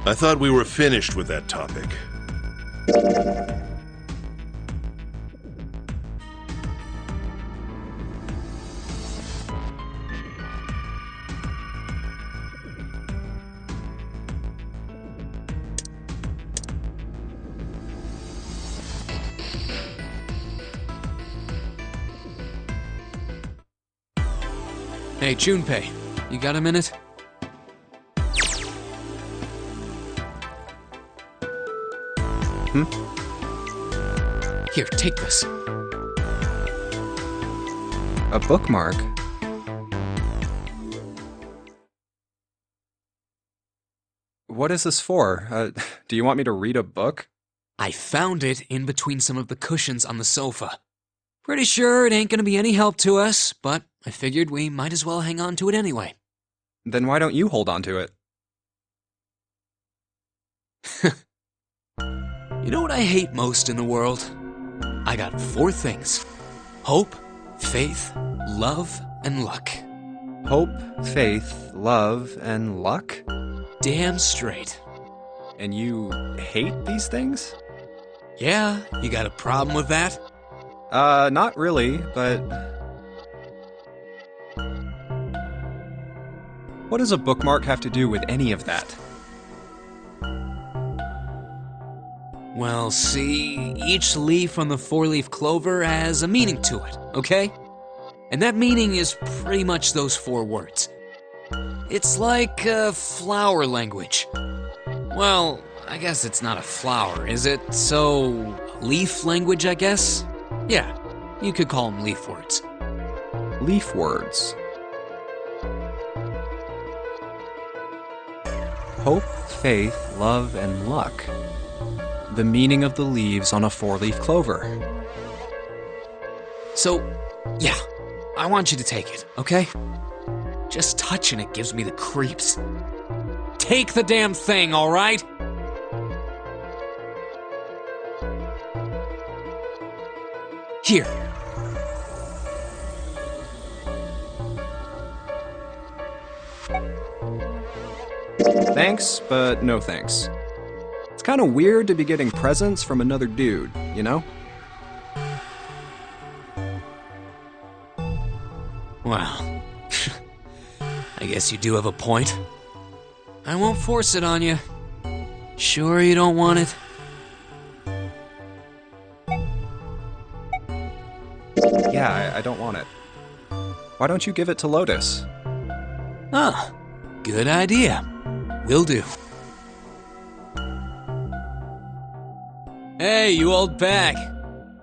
I thought we were finished with that topic. Hey, Junpei, you got a minute? Here, take this. A bookmark? What is this for? Do you want me to read a book? I found it in between some of the cushions on the sofa. Pretty sure it ain't gonna be any help to us, but I figured we might as well hang on to it anyway. Then why don't you hold on to it? You know what I hate most in the world? I got 4 things. Hope, faith, love, and luck. Hope, faith, love, and luck? Damn straight. And you hate these things? Yeah, you got a problem with that? Not really, but... What does a bookmark have to do with any of that? Well, see, each leaf on the 4-leaf clover has a meaning to it, okay? And that meaning is pretty much those 4 words. It's like flower language. Well, I guess it's not a flower, is it? So, leaf language, I guess? Yeah, you could call them leaf words. Leaf words. Hope, faith, love, and luck. The meaning of the leaves on a 4-leaf clover. So, yeah, I want you to take it, okay? Just touching it gives me the creeps. Take the damn thing, all right? Here. Thanks, but no thanks. It's kind of weird to be getting presents from another dude, you know? Well, I guess you do have a point. I won't force it on you. Sure you don't want it? Yeah, I don't want it. Why don't you give it to Lotus? Ah, good idea. Will do. Hey, you old bag.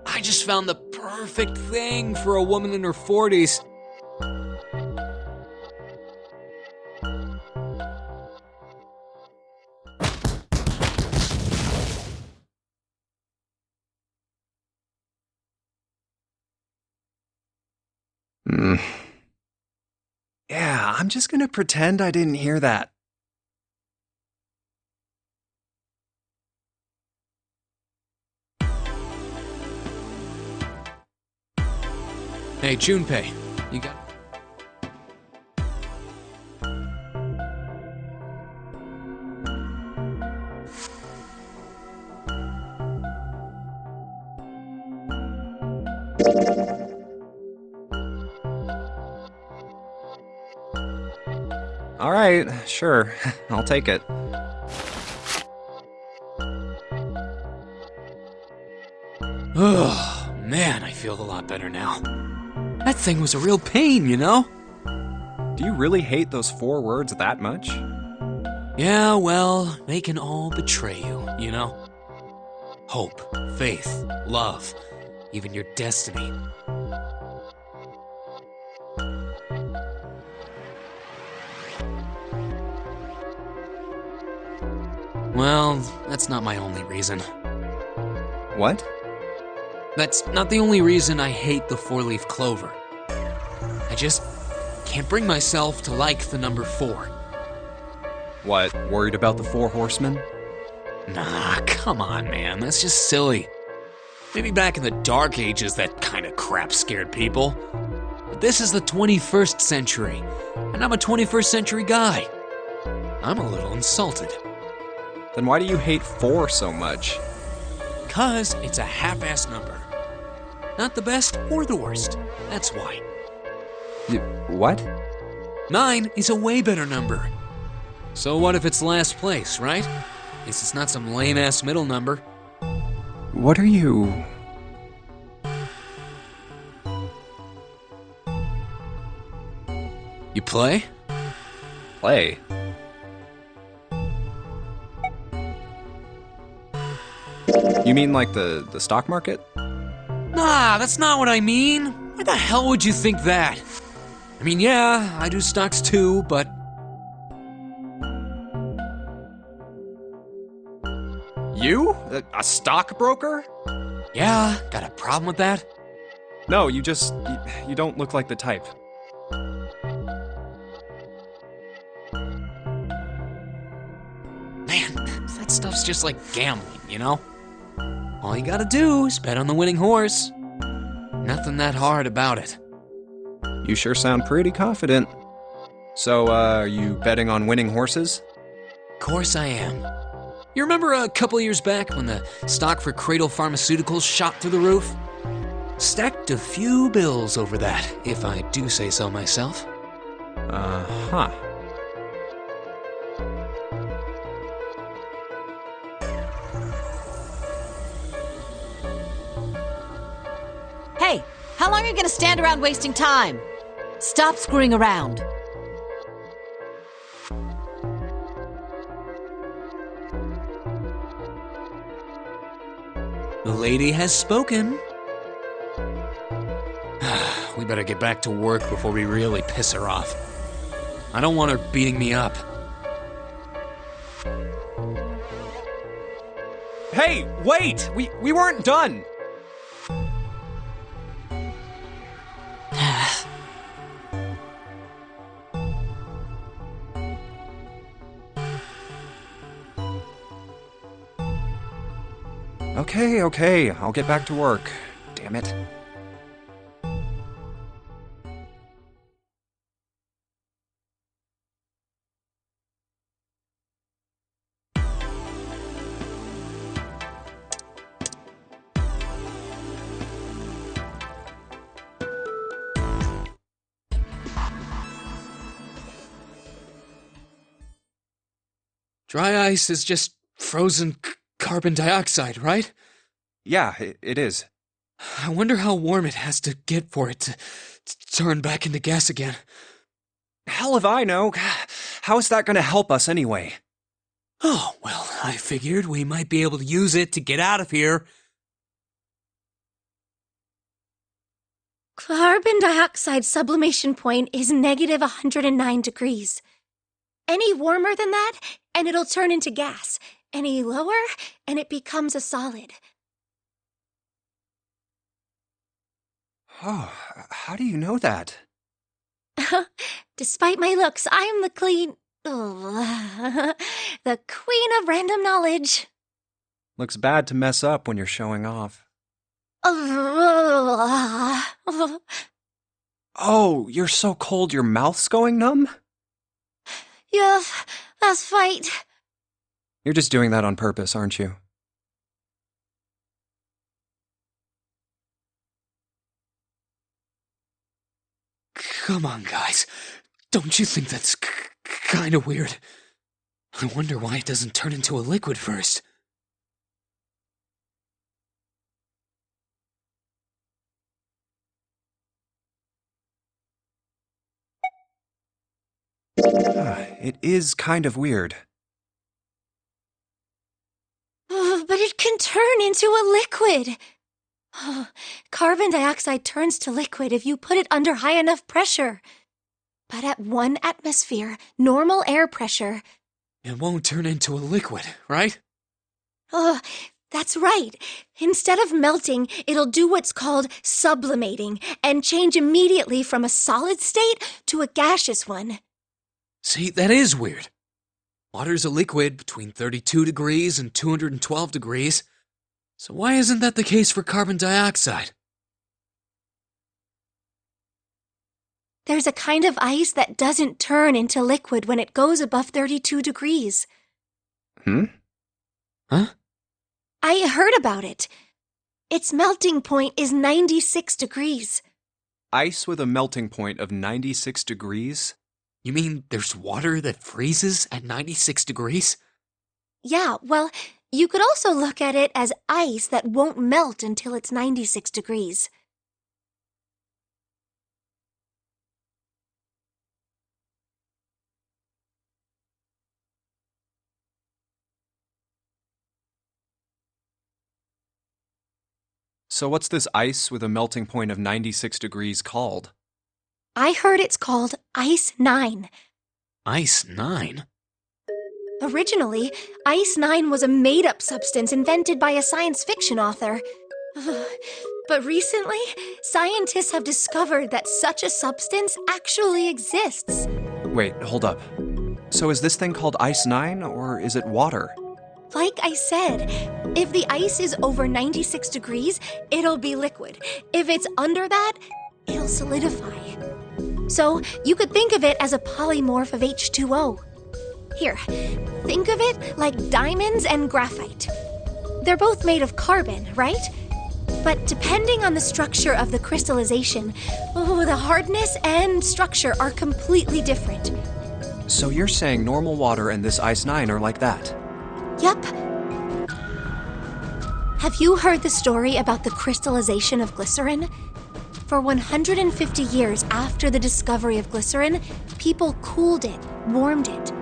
I just found the perfect thing for a woman in her 40s. Yeah, I'm just gonna pretend I didn't hear that. Hey, Junpei, you got... All right, sure, I'll take it. Oh, man, I feel a lot better now. That thing was a real pain, you know? Do you really hate those 4 words that much? Yeah, well, they can all betray you, you know? Hope, faith, love, even your destiny. Well, that's not my only reason. What? That's not the only reason I hate the 4-leaf clover. I just can't bring myself to like the number 4. What, worried about the 4 horsemen? Nah, come on, man, that's just silly. Maybe back in the Dark Ages that kind of crap scared people. But this is the 21st century, and I'm a 21st century guy. I'm a little insulted. Then why do you hate 4 so much? 'Cause it's a half-ass number. Not the best or the worst. That's why. What? 9 is a way better number. So what if it's last place, right? At least it's not some lame-ass middle number. What are you... You play? Play? You mean like the stock market? Nah, that's not what I mean. Why the hell would you think that? I mean, yeah, I do stocks too, but... You? A stockbroker? Yeah, got a problem with that? No, you don't look like the type. Man, that stuff's just like gambling, you know? All you gotta do is bet on the winning horse. Nothing that hard about it. You sure sound pretty confident. So, are you betting on winning horses? Course I am. You remember a couple years back when the stock for Cradle Pharmaceuticals shot through the roof? Stacked a few bills over that, if I do say so myself. Uh-huh. Hey, how long are you gonna stand around wasting time? Stop screwing around. The lady has spoken. We better get back to work before we really piss her off. I don't want her beating me up. Hey, wait! We weren't done! Okay, I'll get back to work. Damn it. Dry ice is just frozen carbon dioxide, right? Yeah, it is. I wonder how warm it has to get for it to turn back into gas again. Hell if I know. How is that gonna help us anyway? Oh, well, I figured we might be able to use it to get out of here. Carbon dioxide sublimation point is negative 109 degrees. Any warmer than that, and it'll turn into gas. Any lower, and it becomes a solid. Oh, how do you know that? Despite my looks, I am the the queen of random knowledge. Looks bad to mess up when you're showing off. Oh, you're so cold your mouth's going numb? Yes, that's right. You're just doing that on purpose, aren't you? Come on, guys. Don't you think that's kind of weird? I wonder why it doesn't turn into a liquid first. It is kind of weird. But it can turn into a liquid. Carbon dioxide turns to liquid if you put it under high enough pressure. But at 1 atmosphere, normal air pressure... It won't turn into a liquid, right? That's right. Instead of melting, it'll do what's called sublimating and change immediately from a solid state to a gaseous one. See, that is weird. Water's a liquid between 32 degrees and 212 degrees. So why isn't that the case for carbon dioxide? There's a kind of ice that doesn't turn into liquid when it goes above 32 degrees. Hmm? Huh? I heard about it. Its melting point is 96 degrees. Ice with a melting point of 96 degrees? You mean there's water that freezes at 96 degrees? Yeah, well, you could also look at it as ice that won't melt until it's 96 degrees. So what's this ice with a melting point of 96 degrees called? I heard it's called Ice 9. Ice 9? Originally, Ice 9 was a made-up substance invented by a science fiction author. But recently, scientists have discovered that such a substance actually exists. Wait, hold up. So is this thing called Ice 9, or is it water? Like I said, if the ice is over 96 degrees, it'll be liquid. If it's under that, it'll solidify. So you could think of it as a polymorph of H2O. Here, think of it like diamonds and graphite. They're both made of carbon, right? But depending on the structure of the crystallization, the hardness and structure are completely different. So you're saying normal water and this Ice 9 are like that? Yup. Have you heard the story about the crystallization of glycerin? For 150 years after the discovery of glycerin, people cooled it, warmed it.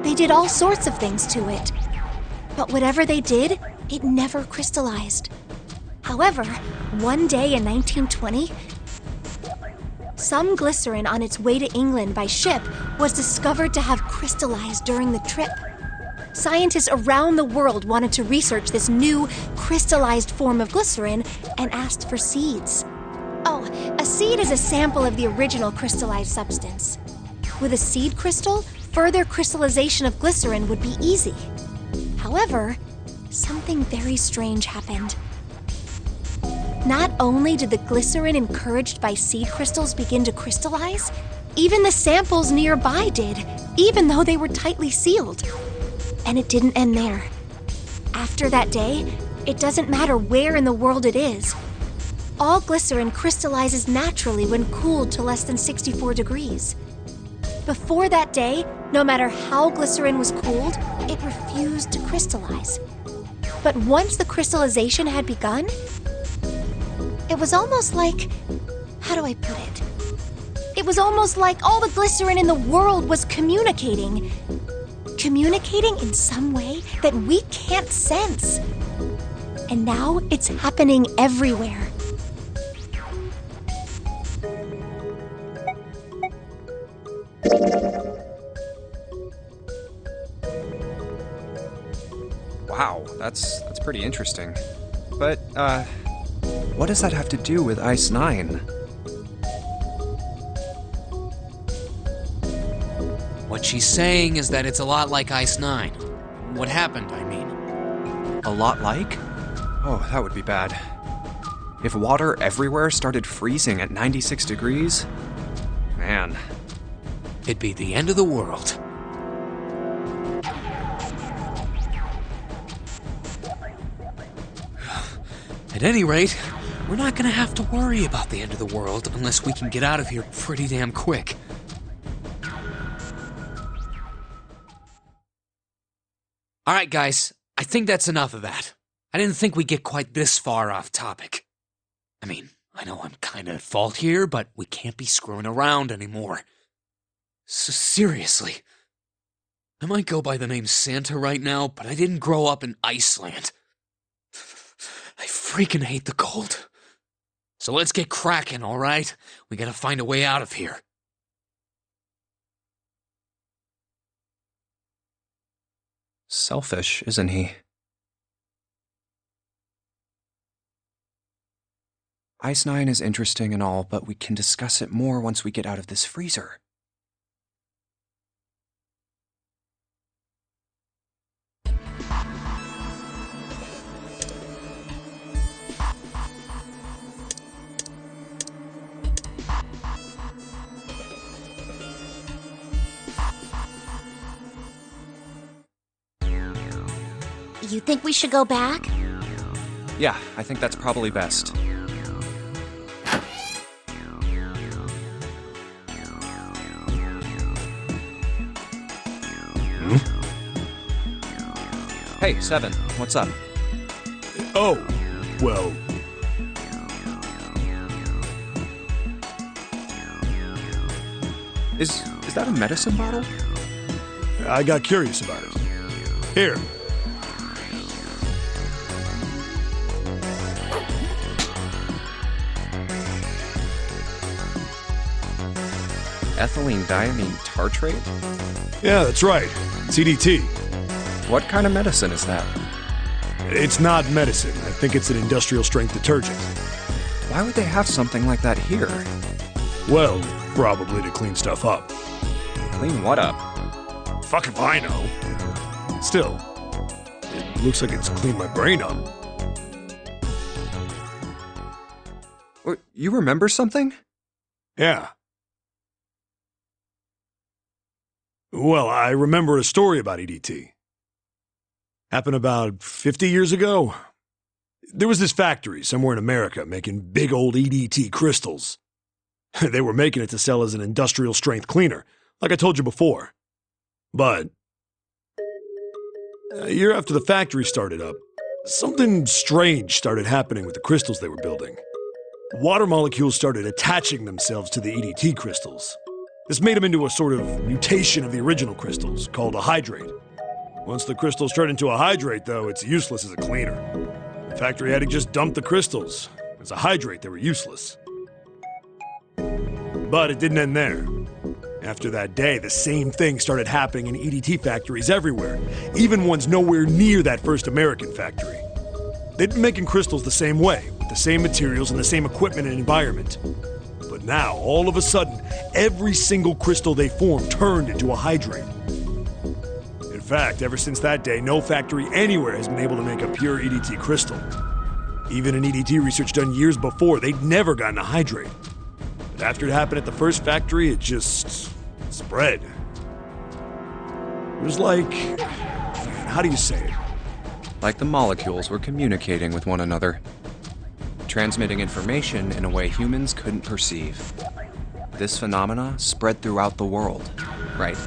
They did all sorts of things to it. But whatever they did, it never crystallized. However, one day in 1920, some glycerin on its way to England by ship was discovered to have crystallized during the trip. Scientists around the world wanted to research this new crystallized form of glycerin and asked for seeds. Oh, a seed is a sample of the original crystallized substance. With a seed crystal, further crystallization of glycerin would be easy. However, something very strange happened. Not only did the glycerin encouraged by seed crystals begin to crystallize, even the samples nearby did, even though they were tightly sealed. And it didn't end there. After that day, it doesn't matter where in the world it is. All glycerin crystallizes naturally when cooled to less than 64 degrees. Before that day, no matter how glycerin was cooled, it refused to crystallize. But once the crystallization had begun, it was almost like... how do I put it? It was almost like all the glycerin in the world was communicating. Communicating in some way that we can't sense. And now it's happening everywhere. Wow, that's pretty interesting. But, what does that have to do with Ice 9? What she's saying is that it's a lot like Ice 9. What happened, I mean. A lot like? Oh, that would be bad. If water everywhere started freezing at 96 degrees? Man. It'd be the end of the world. At any rate, we're not gonna have to worry about the end of the world unless we can get out of here pretty damn quick. Alright guys, I think that's enough of that. I didn't think we'd get quite this far off topic. I mean, I know I'm kinda at fault here, but we can't be screwing around anymore. So seriously, I might go by the name Santa right now, but I didn't grow up in Iceland. I freaking hate the cold. So let's get cracking, alright? We gotta find a way out of here. Selfish, isn't he? Ice 9 is interesting and all, but we can discuss it more once we get out of this freezer. You think we should go back? Yeah, I think that's probably best. Hey, Seven, what's up? Oh, well, Is that a medicine bottle? I got curious about it. Here. Ethylene diamine tartrate? Yeah, that's right. CDT. What kind of medicine is that? It's not medicine. I think it's an industrial strength detergent. Why would they have something like that here? Well, probably to clean stuff up. Clean what up? Fuck if I know. Still, it looks like it's cleaned my brain up. You remember something? Yeah. Well, I remember a story about EDT. Happened about 50 years ago. There was this factory somewhere in America making big old EDT crystals. They were making it to sell as an industrial strength cleaner, like I told you before. But a year after the factory started up, something strange started happening with the crystals they were building. Water molecules started attaching themselves to the EDT crystals. This made them into a sort of mutation of the original crystals, called a hydrate. Once the crystals turn into a hydrate, though, it's useless as a cleaner. The factory had to just dump the crystals. As a hydrate, they were useless. But it didn't end there. After that day, the same thing started happening in EDT factories everywhere, even ones nowhere near that first American factory. They'd been making crystals the same way, with the same materials and the same equipment and environment. But now, all of a sudden, every single crystal they formed turned into a hydrate. In fact, ever since that day, no factory anywhere has been able to make a pure EDT crystal. Even in EDT research done years before, they'd never gotten a hydrate. But after it happened at the first factory, it just spread. It was like... how do you say it? Like the molecules were communicating with one another, transmitting information in a way humans couldn't perceive. This phenomena spread throughout the world, right?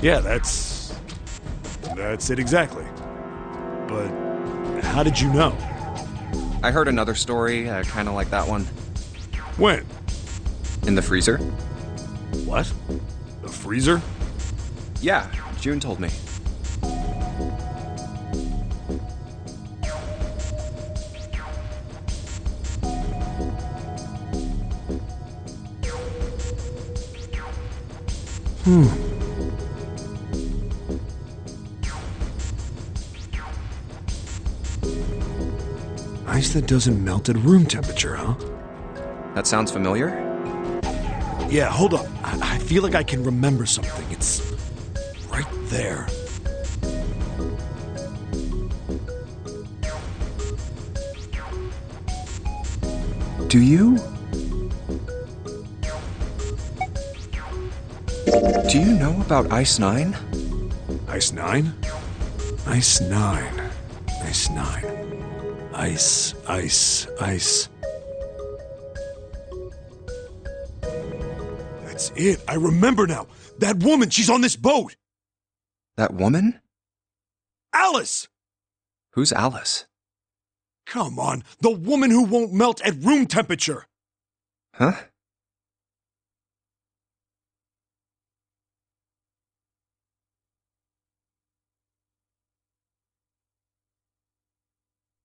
Yeah, that's it exactly. But how did you know? I heard another story, kind of like that one. When? In the freezer? What? The freezer? Yeah, June told me. Ice that doesn't melt at room temperature, huh? That sounds familiar? Yeah, hold up. I feel like I can remember something. It's right there. Do you? Do you know about Ice 9? Ice 9? Ice 9. Ice 9. Ice. That's it. I remember now. That woman, she's on this boat. That woman? Alice! Who's Alice? Come on, the woman who won't melt at room temperature. Huh?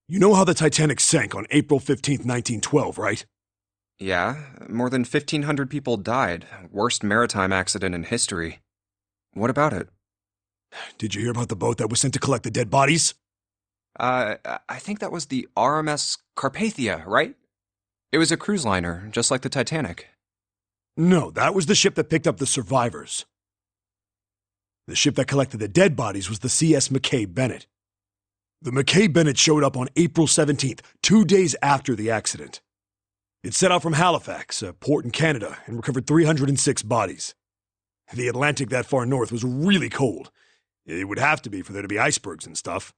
You know how the Titanic sank on April 15th, 1912, right? Yeah, more than 1,500 people died. Worst maritime accident in history. What about it? Did you hear about the boat that was sent to collect the dead bodies? I think that was the RMS Carpathia, right? It was a cruise liner, just like the Titanic. No, that was the ship that picked up the survivors. The ship that collected the dead bodies was the CS McKay Bennett. The McKay Bennett showed up on April 17th, 2 days after the accident. It set out from Halifax, a port in Canada, and recovered 306 bodies. The Atlantic that far north was really cold. It would have to be for there to be icebergs and stuff.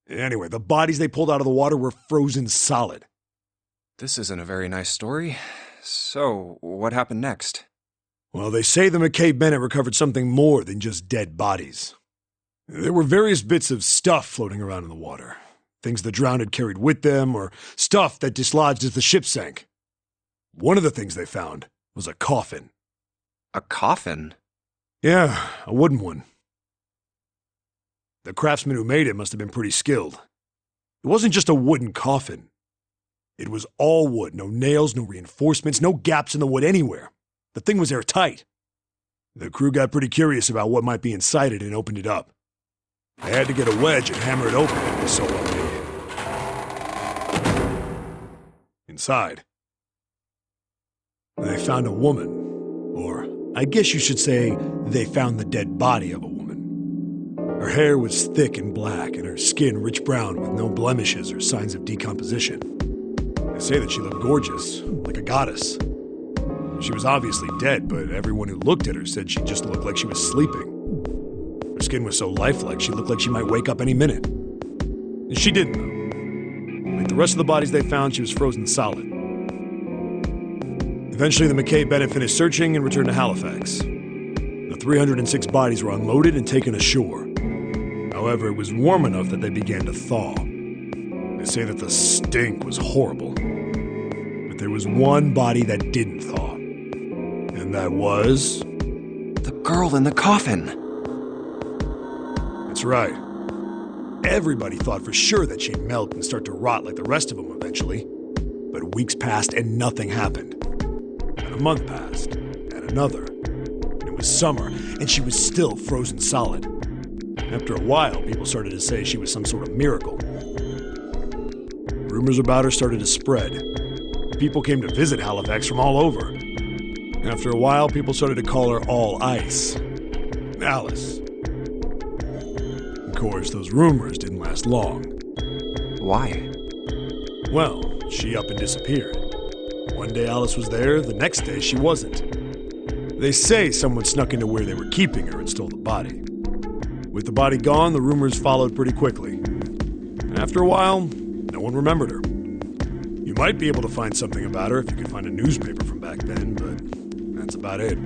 Anyway, the bodies they pulled out of the water were frozen solid. This isn't a very nice story. So, what happened next? Well, they say the McKay Bennett recovered something more than just dead bodies. There were various bits of stuff floating around in the water. Things the drowned had carried with them, or stuff that dislodged as the ship sank. One of the things they found was a coffin. A coffin? Yeah, a wooden one. The craftsman who made it must have been pretty skilled. It wasn't just a wooden coffin. It was all wood, no nails, no reinforcements, no gaps in the wood anywhere. The thing was airtight. The crew got pretty curious about what might be inside it and opened it up. They had to get a wedge and hammer it open. It was so well made. Inside, they found a woman, or I guess you should say they found the dead body of a woman. Her hair was thick and black, and her skin rich brown with no blemishes or signs of decomposition. They say that she looked gorgeous, like a goddess. She was obviously dead, but everyone who looked at her said she just looked like she was sleeping. Her skin was so lifelike, she looked like she might wake up any minute. And she didn't, though. Like the rest of the bodies they found, she was frozen solid. Eventually, the McKay Bennett finished searching and returned to Halifax. The 306 bodies were unloaded and taken ashore. However, it was warm enough that they began to thaw. They say that the stink was horrible. But there was one body that didn't thaw. And that was... The girl in the coffin! That's right. Everybody thought for sure that she'd melt and start to rot like the rest of them eventually. But weeks passed and nothing happened. And a month passed, and another. And it was summer, and she was still frozen solid. After a while, people started to say she was some sort of miracle. Rumors about her started to spread. People came to visit Halifax from all over. After a while, people started to call her All Ice. Alice. Of course, those rumors didn't last long. Why? Well, she up and disappeared. One day Alice was there, the next day she wasn't. They say someone snuck into where they were keeping her and stole the body. With the body gone, the rumors followed pretty quickly. And after a while, no one remembered her. You might be able to find something about her if you could find a newspaper from back then, but that's about it.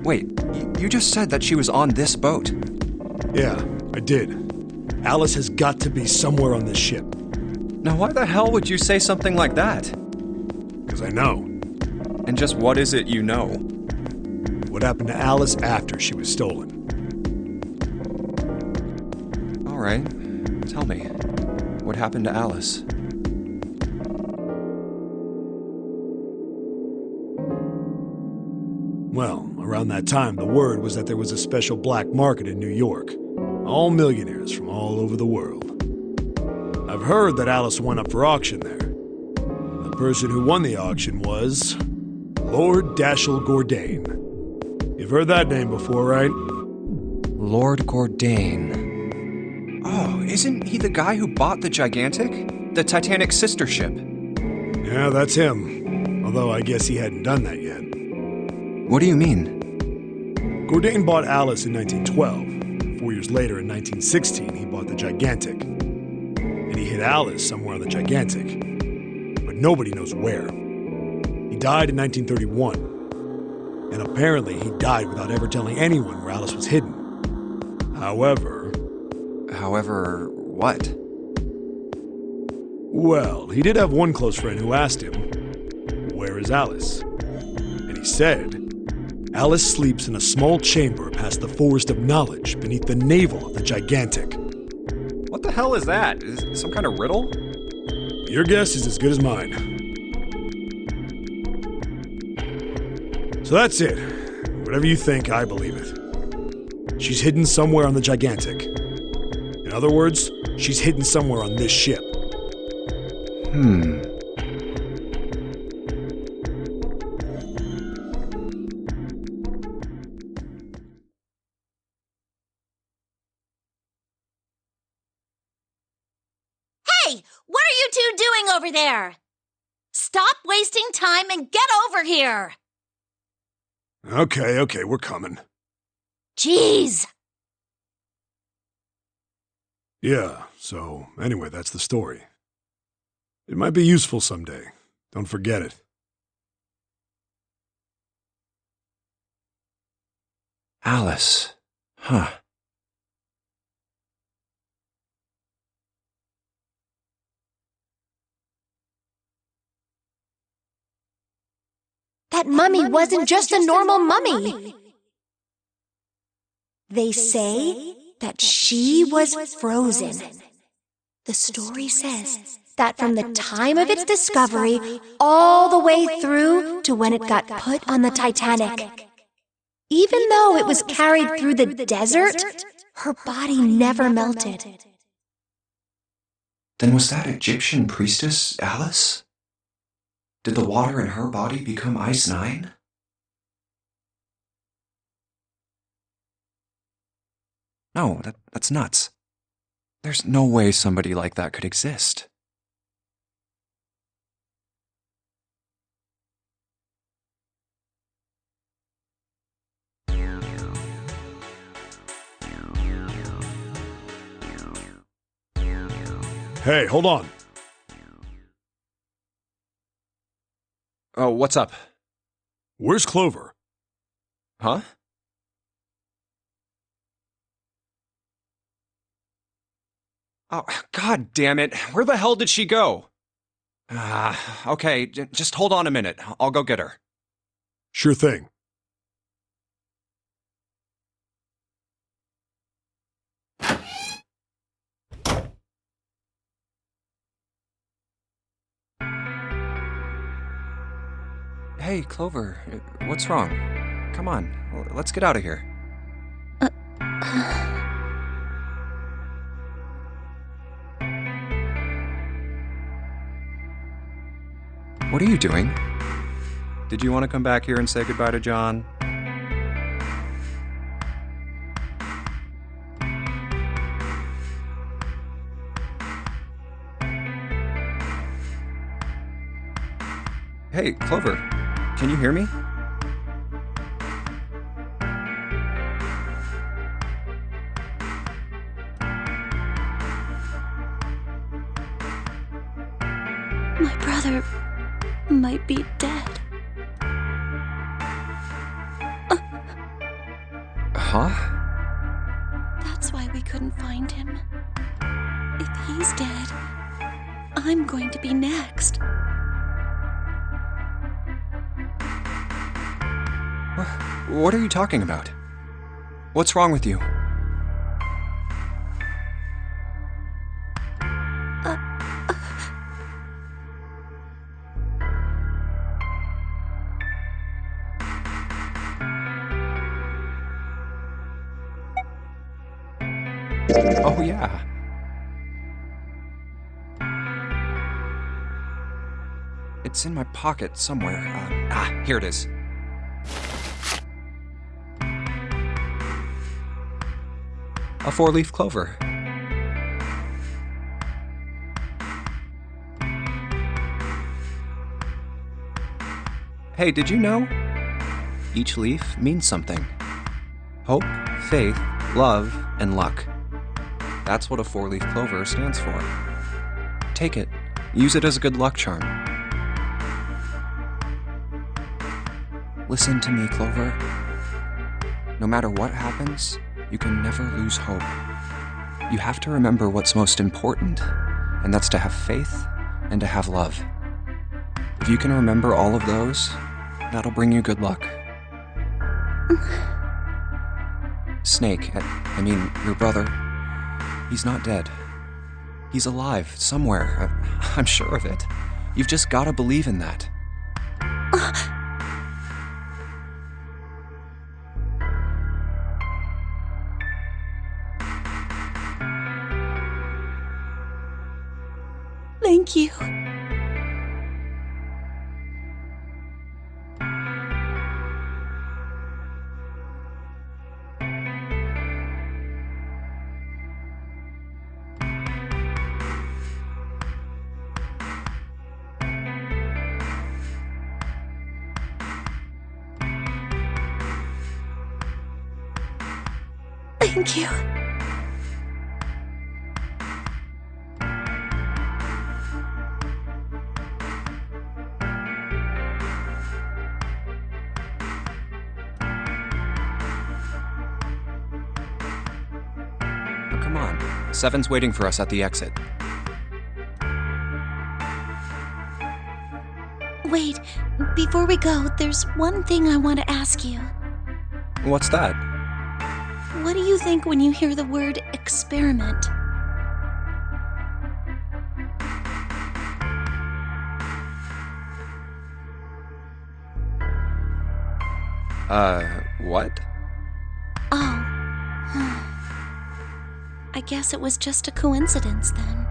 Wait, you just said that she was on this boat. Yeah, I did. Alice has got to be somewhere on this ship. Now why the hell would you say something like that? Because I know. And just what is it you know? What happened to Alice after she was stolen? All right, tell me. What happened to Alice? Well, around that time, the word was that there was a special black market in New York. All millionaires from all over the world. I've heard that Alice went up for auction there. The person who won the auction was Lord Dashiell Gordain. You've heard that name before, right? Lord Gordain. Oh, isn't he the guy who bought the Gigantic? The Titanic's sister ship? Yeah, that's him. Although I guess he hadn't done that yet. What do you mean? Gordain bought Alice in 1912. 4 years later, in 1916, he bought the Gigantic. And he hid Alice somewhere on the Gigantic. But nobody knows where. He died in 1931. And apparently he died without ever telling anyone where Alice was hidden. However, what? Well, he did have one close friend who asked him, "Where is Alice?" And he said, "Alice sleeps in a small chamber past the Forest of Knowledge beneath the navel of the Gigantic." What the hell is that? Is it some kind of riddle? Your guess is as good as mine. So that's it. Whatever you think, I believe it. She's hidden somewhere on the Gigantic. In other words, she's hidden somewhere on this ship. Hey, what are you two doing over there? Stop wasting time and get over here! Okay, we're coming. Jeez! Yeah, so anyway, that's the story. It might be useful someday. Don't forget it. Alice. Huh. That mummy wasn't just a normal mummy. They say that she was frozen. The story says that from the time of its discovery all the way through to when it got put on the Titanic. Even though it was carried through the desert, her body never melted. Then was that Egyptian priestess Alice? Did the water in her body become Ice 9? No, that's nuts. There's no way somebody like that could exist. Hey, hold on. Oh, what's up? Where's Clover? Huh? Oh, God damn it. Where the hell did she go? Okay, just hold on a minute. I'll go get her. Sure thing. Hey, Clover, what's wrong? Come on, let's get out of here. What are you doing? Did you want to come back here and say goodbye to John? Hey, Clover, can you hear me? My brother might be dead. Huh? That's why we couldn't find him. If he's dead, I'm going to be next. What are you talking about? What's wrong with you? Oh, yeah. It's in my pocket somewhere. Here it is. A 4-leaf clover. Hey, did you know? Each leaf means something. Hope, faith, love, and luck. That's what a 4-leaf clover stands for. Take it. Use it as a good luck charm. Listen to me, Clover. No matter what happens, you can never lose hope. You have to remember what's most important, and that's to have faith and to have love. If you can remember all of those, that'll bring you good luck. Snake, I mean, your brother, he's not dead. He's alive, somewhere. I'm sure of it. You've just gotta believe in that. Thank you. Thank you. Oh, come on. Seven's waiting for us at the exit. Wait, before we go, there's one thing I want to ask you. What's that? What do you think when you hear the word experiment? What? Oh. I guess it was just a coincidence then.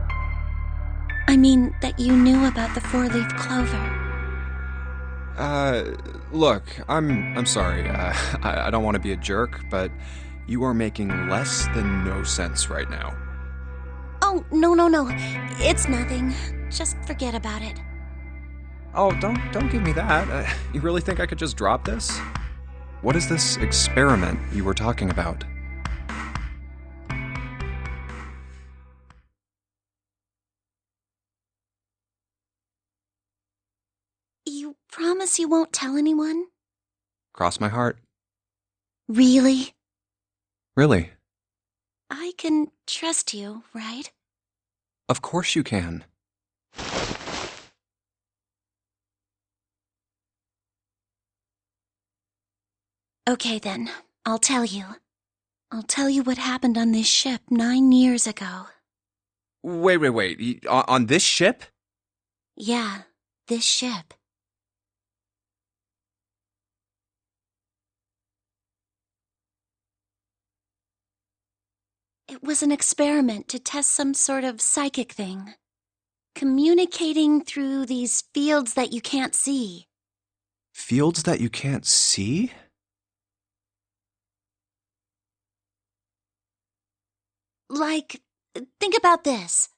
I mean, that you knew about the four-leaf clover. Look, I'm sorry. I don't want to be a jerk, but you are making less than no sense right now. Oh, no. It's nothing. Just forget about it. Oh, don't give me that. You really think I could just drop this? What is this experiment you were talking about? You promise you won't tell anyone? Cross my heart. Really? Really? I can trust you, right? Of course you can. Okay then, I'll tell you. I'll tell you what happened on this ship 9 years ago. Wait. On this ship? Yeah, this ship. It was an experiment to test some sort of psychic thing. Communicating through these fields that you can't see. Fields that you can't see? Like, think about this.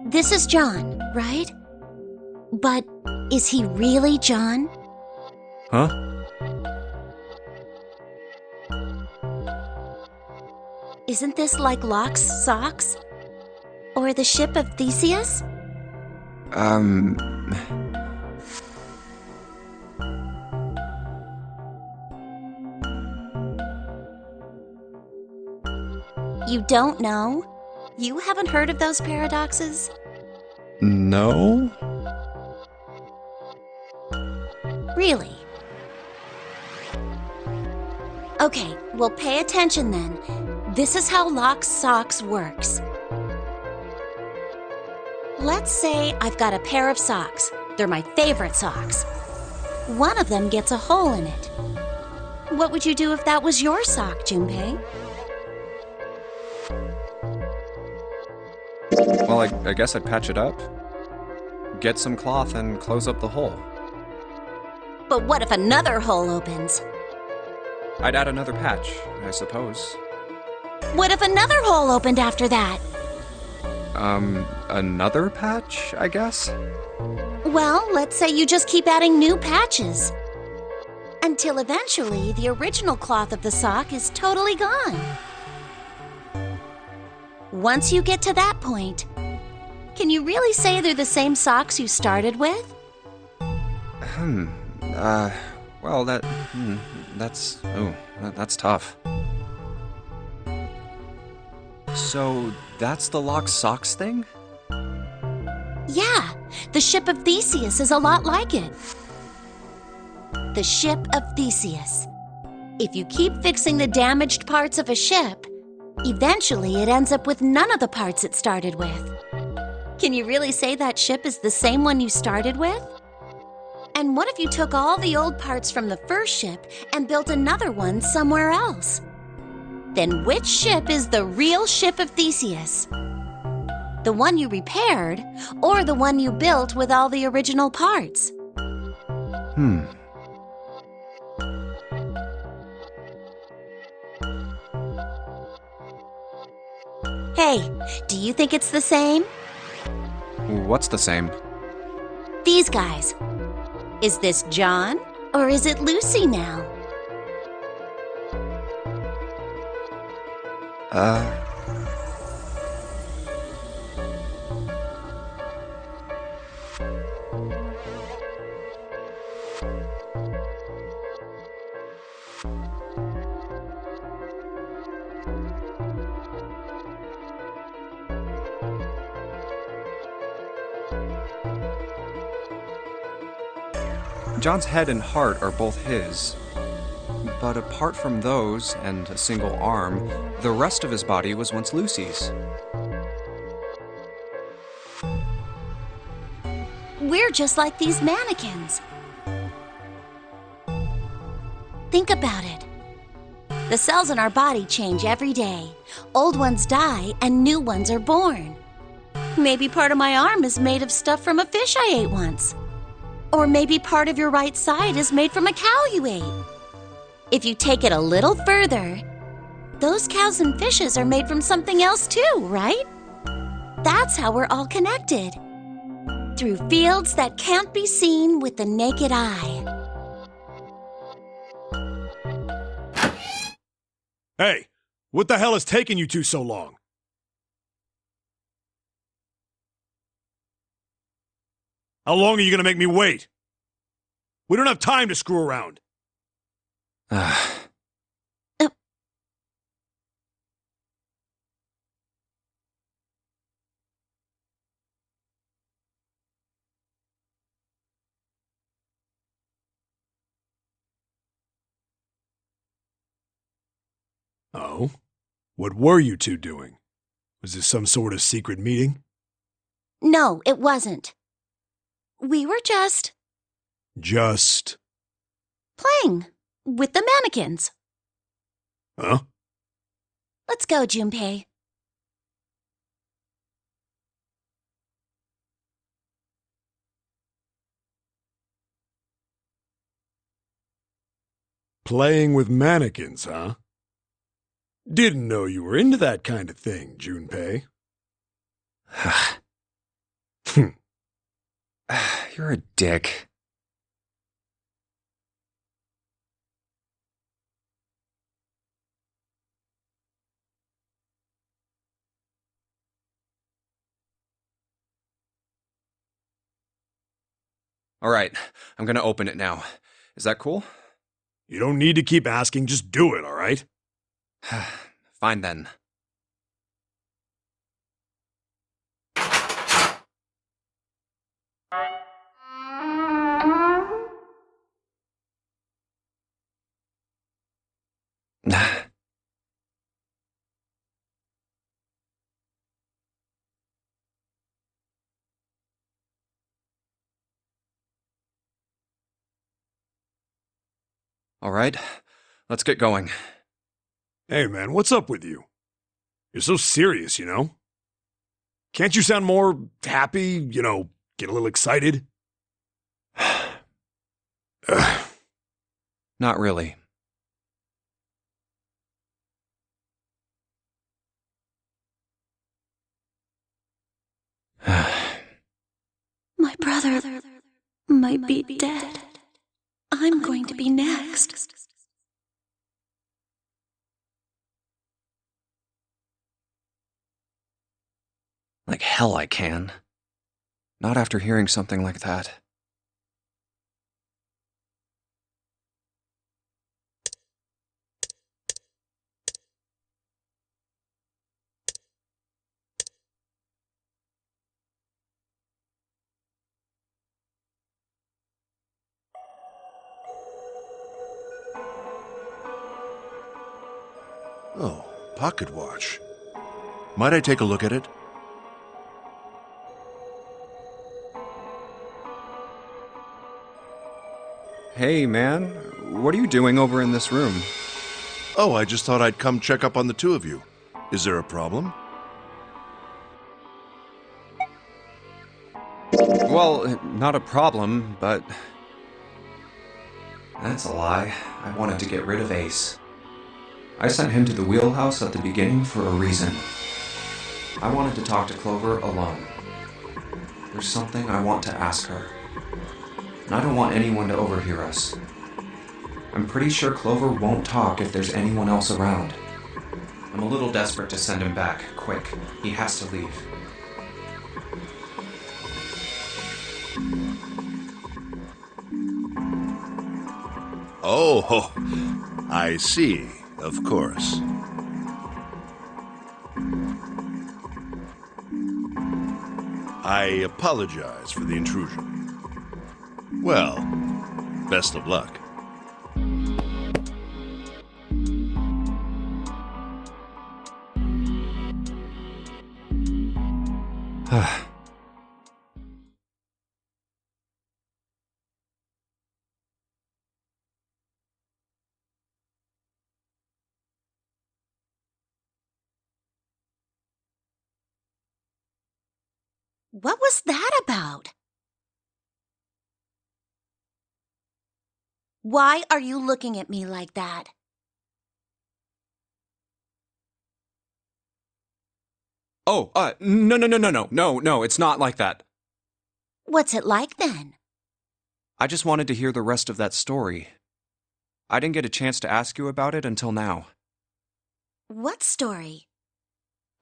This is John, right? But is he really John? Huh? Isn't this like Locke's socks? Or the ship of Theseus? You don't know? You haven't heard of those paradoxes? No? Really? Okay, well pay attention then. This is how Locke's socks works. Let's say I've got a pair of socks. They're my favorite socks. One of them gets a hole in it. What would you do if that was your sock, Junpei? Well, I guess I'd patch it up. Get some cloth and close up the hole. But what if another hole opens? I'd add another patch, I suppose. What if another hole opened after that? Another patch, I guess? Well, let's say you just keep adding new patches. Until eventually, the original cloth of the sock is totally gone. Once you get to that point, can you really say they're the same socks you started with? Well, that's tough. So, that's the Locke's socks thing? Yeah, the ship of Theseus is a lot like it. The ship of Theseus. If you keep fixing the damaged parts of a ship, eventually it ends up with none of the parts it started with. Can you really say that ship is the same one you started with? And what if you took all the old parts from the first ship and built another one somewhere else? Then which ship is the real ship of Theseus? The one you repaired, or the one you built with all the original parts? Hey, do you think it's the same? What's the same? These guys. Is this John, or is it Lucy now? John's head and heart are both his. But apart from those, and a single arm, the rest of his body was once Lucy's. We're just like these mannequins. Think about it. The cells in our body change every day. Old ones die and new ones are born. Maybe part of my arm is made of stuff from a fish I ate once. Or maybe part of your right side is made from a cow you ate. If you take it a little further, those cows and fishes are made from something else too, right? That's how we're all connected. Through fields that can't be seen with the naked eye. Hey, what the hell is taking you two so long? How long are you gonna make me wait? We don't have time to screw around. Oh? What were you two doing? Was this some sort of secret meeting? No, it wasn't. We were just playing with the mannequins. Huh? Let's go, Junpei. Playing with mannequins, huh? Didn't know you were into that kind of thing, Junpei. You're a dick. All right, I'm gonna open it now. Is that cool? You don't need to keep asking, just do it, all right? Fine then. All right, let's get going. Hey, man, what's up with you? You're so serious, you know? Can't you sound more happy, get a little excited? Not really. My brother might be dead. I'm going to be next. Like hell I can. Not after hearing something like that. Oh, pocket watch. Might I take a look at it? Hey, man. What are you doing over in this room? Oh, I just thought I'd come check up on the two of you. Is there a problem? Well, not a problem, but... That's a lie. I wanted to get rid of Ace. I sent him to the wheelhouse at the beginning for a reason. I wanted to talk to Clover alone. There's something I want to ask her. And I don't want anyone to overhear us. I'm pretty sure Clover won't talk if there's anyone else around. I'm a little desperate to send him back. Quick, he has to leave. Oh, I see. Of course. I apologize for the intrusion. Well, best of luck. What was that about? Why are you looking at me like that? Oh, no, it's not like that. What's it like then? I just wanted to hear the rest of that story. I didn't get a chance to ask you about it until now. What story?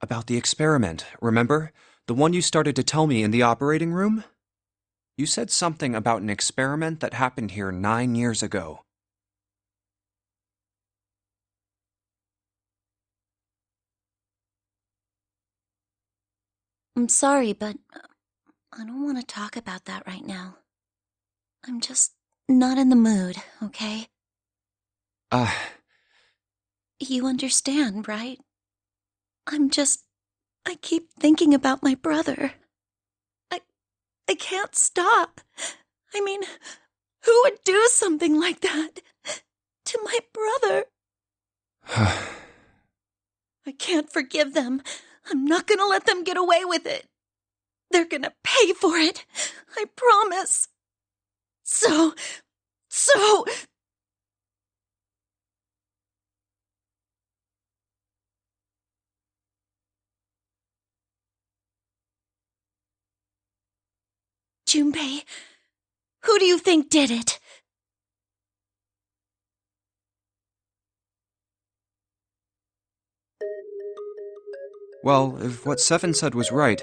About the experiment, remember? The one you started to tell me in the operating room? You said something about an experiment that happened here 9 years ago. I'm sorry, but I don't want to talk about that right now. I'm just not in the mood, okay? You understand, right? I keep thinking about my brother. I can't stop. I mean, who would do something like that to my brother? I can't forgive them. I'm not gonna let them get away with it. They're gonna pay for it. I promise. So... Junpei, who do you think did it? Well, if what Seven said was right,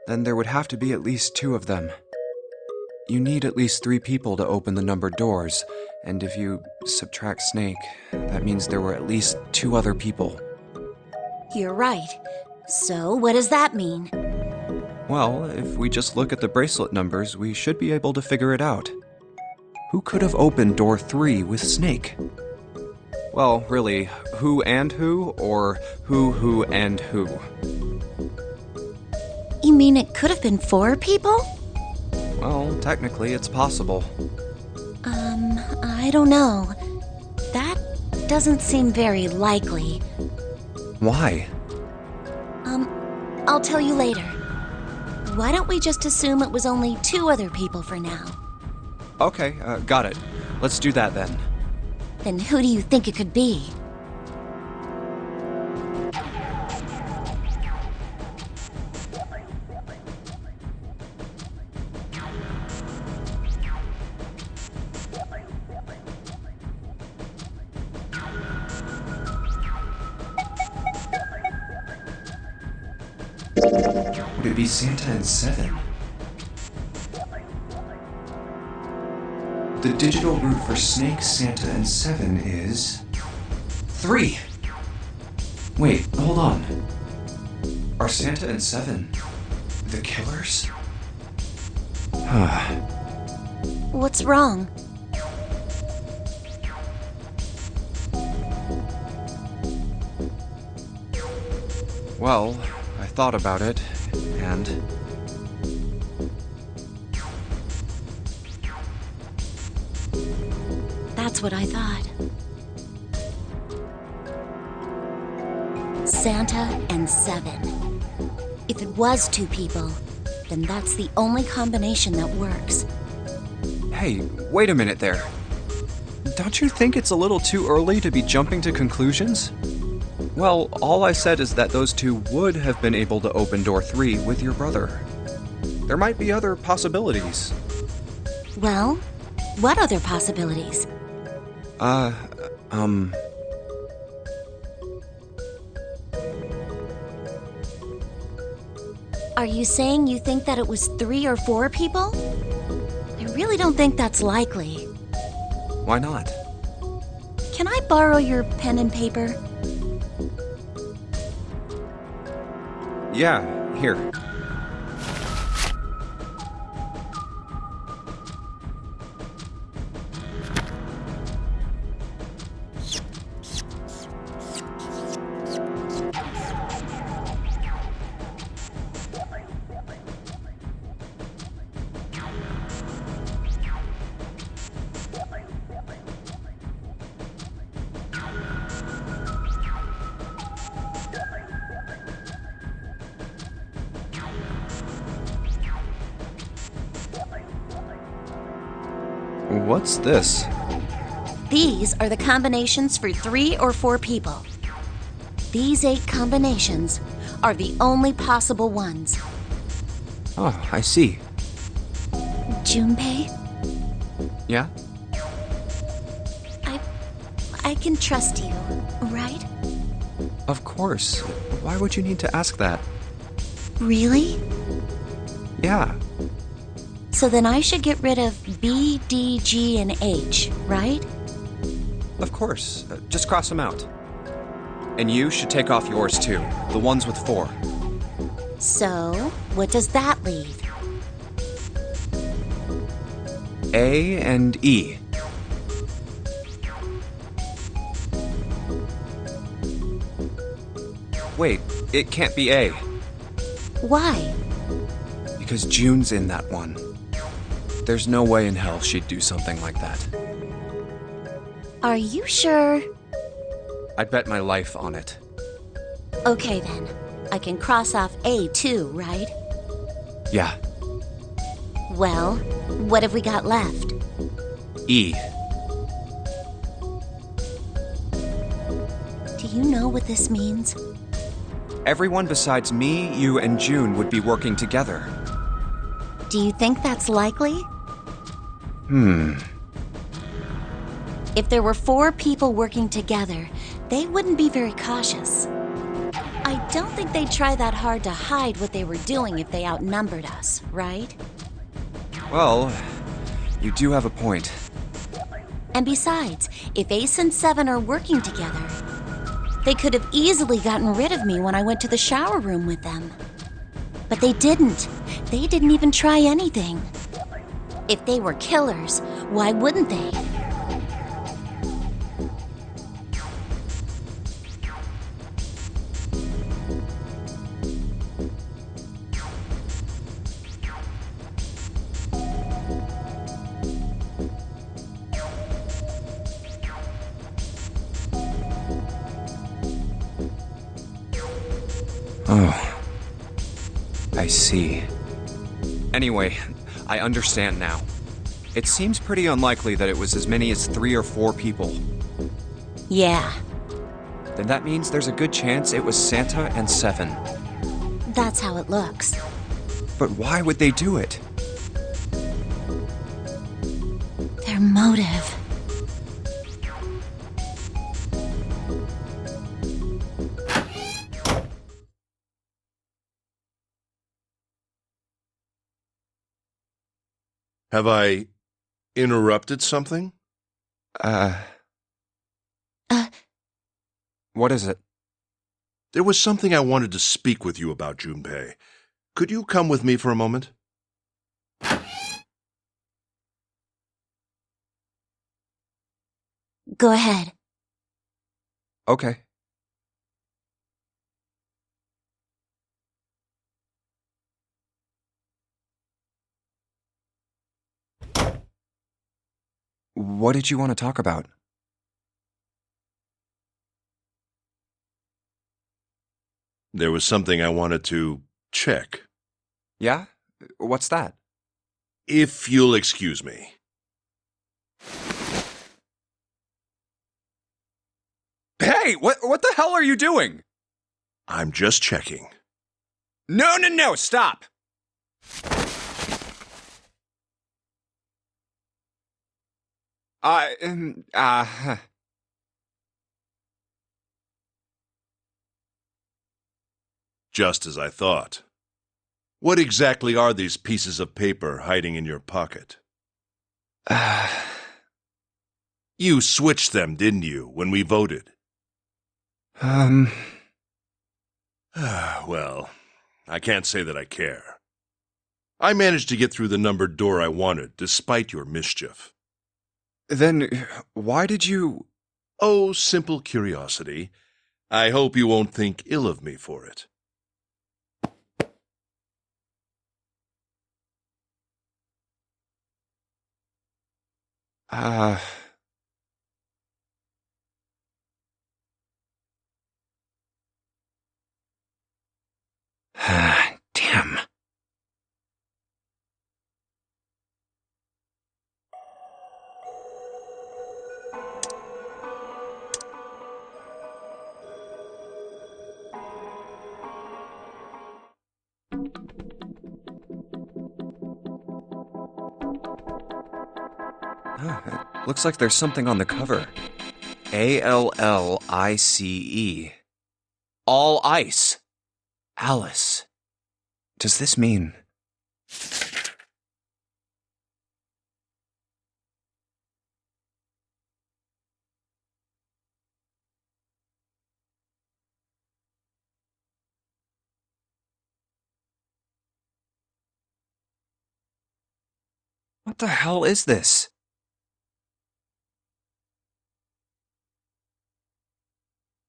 then there would have to be at least 2 of them. You need at least 3 people to open the numbered doors, and if you subtract Snake, that means there were at least 2 other people. You're right. So, what does that mean? Well, if we just look at the bracelet numbers, we should be able to figure it out. Who could have opened door 3 with Snake? Well, really, who and who, or who and who? You mean it could have been 4 people? Well, technically it's possible. I don't know. That doesn't seem very likely. Why? I'll tell you later. Why don't we just assume it was only 2 other people for now? Okay, got it. Let's do that then. Then who do you think it could be? Would it be Santa and Seven? The digital root for Snake, Santa, and Seven is 3. Wait, hold on. Are Santa and Seven the killers? What's wrong? Well, I thought about it, and... That's what I thought. Santa and Seven. If it was 2 people, then that's the only combination that works. Hey, wait a minute there. Don't you think it's a little too early to be jumping to conclusions? Well, all I said is that those 2 would have been able to open door 3 with your brother. There might be other possibilities. Well, what other possibilities? Are you saying you think that it was 3 or 4 people? I really don't think that's likely. Why not? Can I borrow your pen and paper? Yeah, here. What's this? These are the combinations for 3 or 4 people. These 8 combinations are the only possible ones. Oh, I see. Junpei, Yeah? I can trust you, right? Of course. Why would you need to ask that? Really? Yeah. So then I should get rid of B, D, G, and H, right? Of course. Just cross them out. And you should take off yours too. The ones with 4. So, what does that leave? A and E. Wait, it can't be A. Why? Because June's in that one. There's no way in hell she'd do something like that. Are you sure? I'd bet my life on it. Okay then. I can cross off A too, right? Yeah, Well, what have we got left? E. Do you know what this means? Everyone besides me, you, and June would be working together. Do you think that's likely? If there were 4 people working together, they wouldn't be very cautious. I don't think they'd try that hard to hide what they were doing if they outnumbered us, right? Well, you do have a point. And besides, if Ace and Seven are working together, they could have easily gotten rid of me when I went to the shower room with them. But they didn't. They didn't even try anything. If they were killers, why wouldn't they? Oh. I see. Anyway, I understand now. It seems pretty unlikely that it was as many as 3 or 4 people. Yeah, Then that means there's a good chance it was Santa and Seven. that's how it looks. But why would they do it? Their motive. Have I interrupted something? What is it? There was something I wanted to speak with you about, Junpei. Could you come with me for a moment? Go ahead. Okay. What did you want to talk about? There was something I wanted to check. Yeah? What's that? If you'll excuse me. Hey, what the hell are you doing? I'm just checking. No, stop! Just as I thought. What exactly are these pieces of paper hiding in your pocket? You switched them, didn't you, when we voted? Well, I can't say that I care. I managed to get through the numbered door I wanted, despite your mischief. Then why did you... Oh, simple curiosity. I hope you won't think ill of me for it. Damn. It looks like there's something on the cover. ALLICE. All ice. Alice. Does this mean... What the hell is this?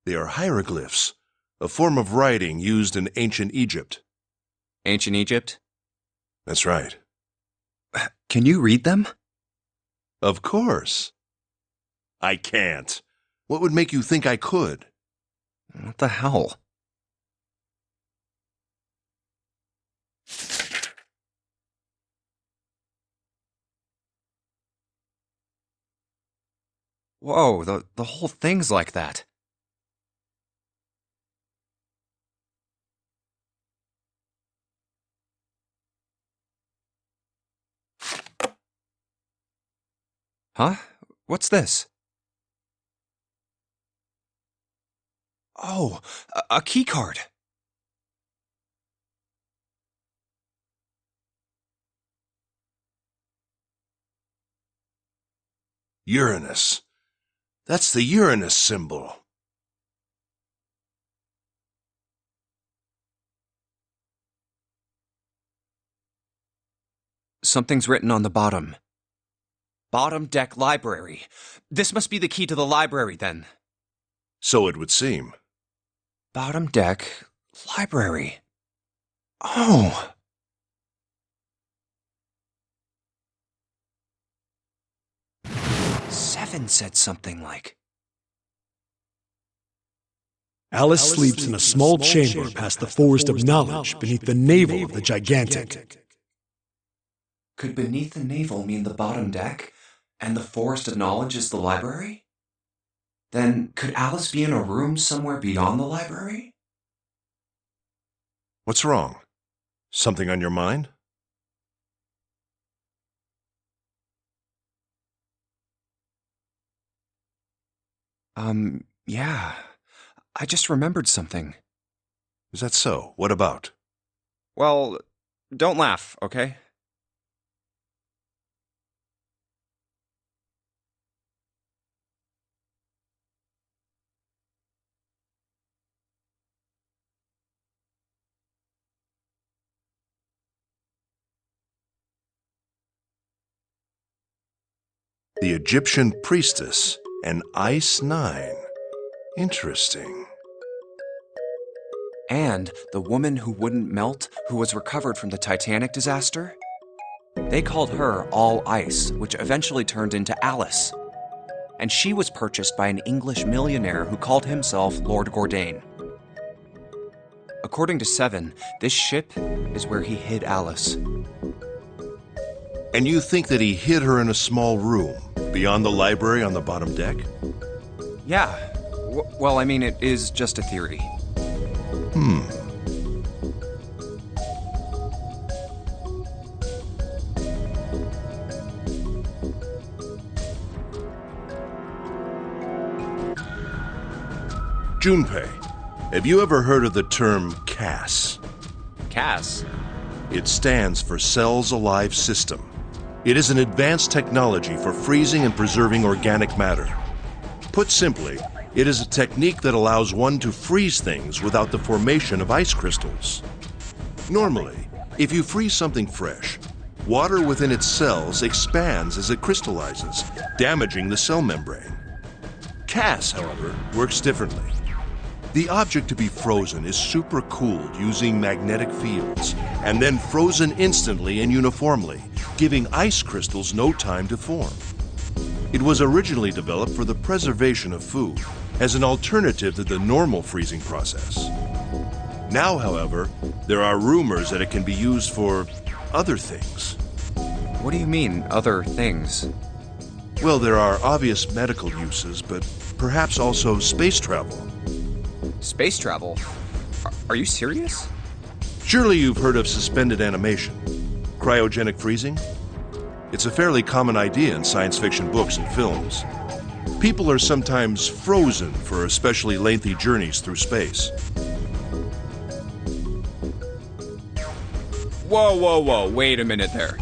They are hieroglyphs, a form of writing used in ancient Egypt. Ancient Egypt? That's right. Can you read them? Of course. I can't. What would make you think I could? What the hell? Whoa, the whole thing's like that. Huh? What's this? Oh, a key card. Uranus. That's the Uranus symbol. Something's written on the bottom. Bottom deck library. This must be the key to the library, then. So it would seem. Bottom deck library. Oh. Seven said something like... Alice sleeps in a small chamber past the forest of knowledge beneath the navel of the gigantic. Could beneath the navel mean the bottom deck, and the forest of knowledge is the library? Then could Alice be in a room somewhere beyond the library? What's wrong? Something on your mind? Yeah. I just remembered something. Is that so? What about? Well, don't laugh, okay? The Egyptian priestess, an Ice 9. Interesting. And the woman who wouldn't melt, who was recovered from the Titanic disaster? They called her All Ice, which eventually turned into Alice. And she was purchased by an English millionaire who called himself Lord Gordain. According to Seven, this ship is where he hid Alice. And you think that he hid her in a small room, beyond the library on the bottom deck? Yeah. Well, I mean, it is just a theory. Junpei, have you ever heard of the term CAS? Cass? It stands for Cells Alive System. It is an advanced technology for freezing and preserving organic matter. Put simply, it is a technique that allows one to freeze things without the formation of ice crystals. Normally, if you freeze something fresh, water within its cells expands as it crystallizes, damaging the cell membrane. CAS, however, works differently. The object to be frozen is supercooled using magnetic fields, and then frozen instantly and uniformly, giving ice crystals no time to form. It was originally developed for the preservation of food, as an alternative to the normal freezing process. Now, however, there are rumors that it can be used for other things. What do you mean, other things? Well, there are obvious medical uses, but perhaps also space travel. Space travel? Are you serious? Surely you've heard of suspended animation, cryogenic freezing? It's a fairly common idea in science fiction books and films. People are sometimes frozen for especially lengthy journeys through space. Whoa, wait a minute there.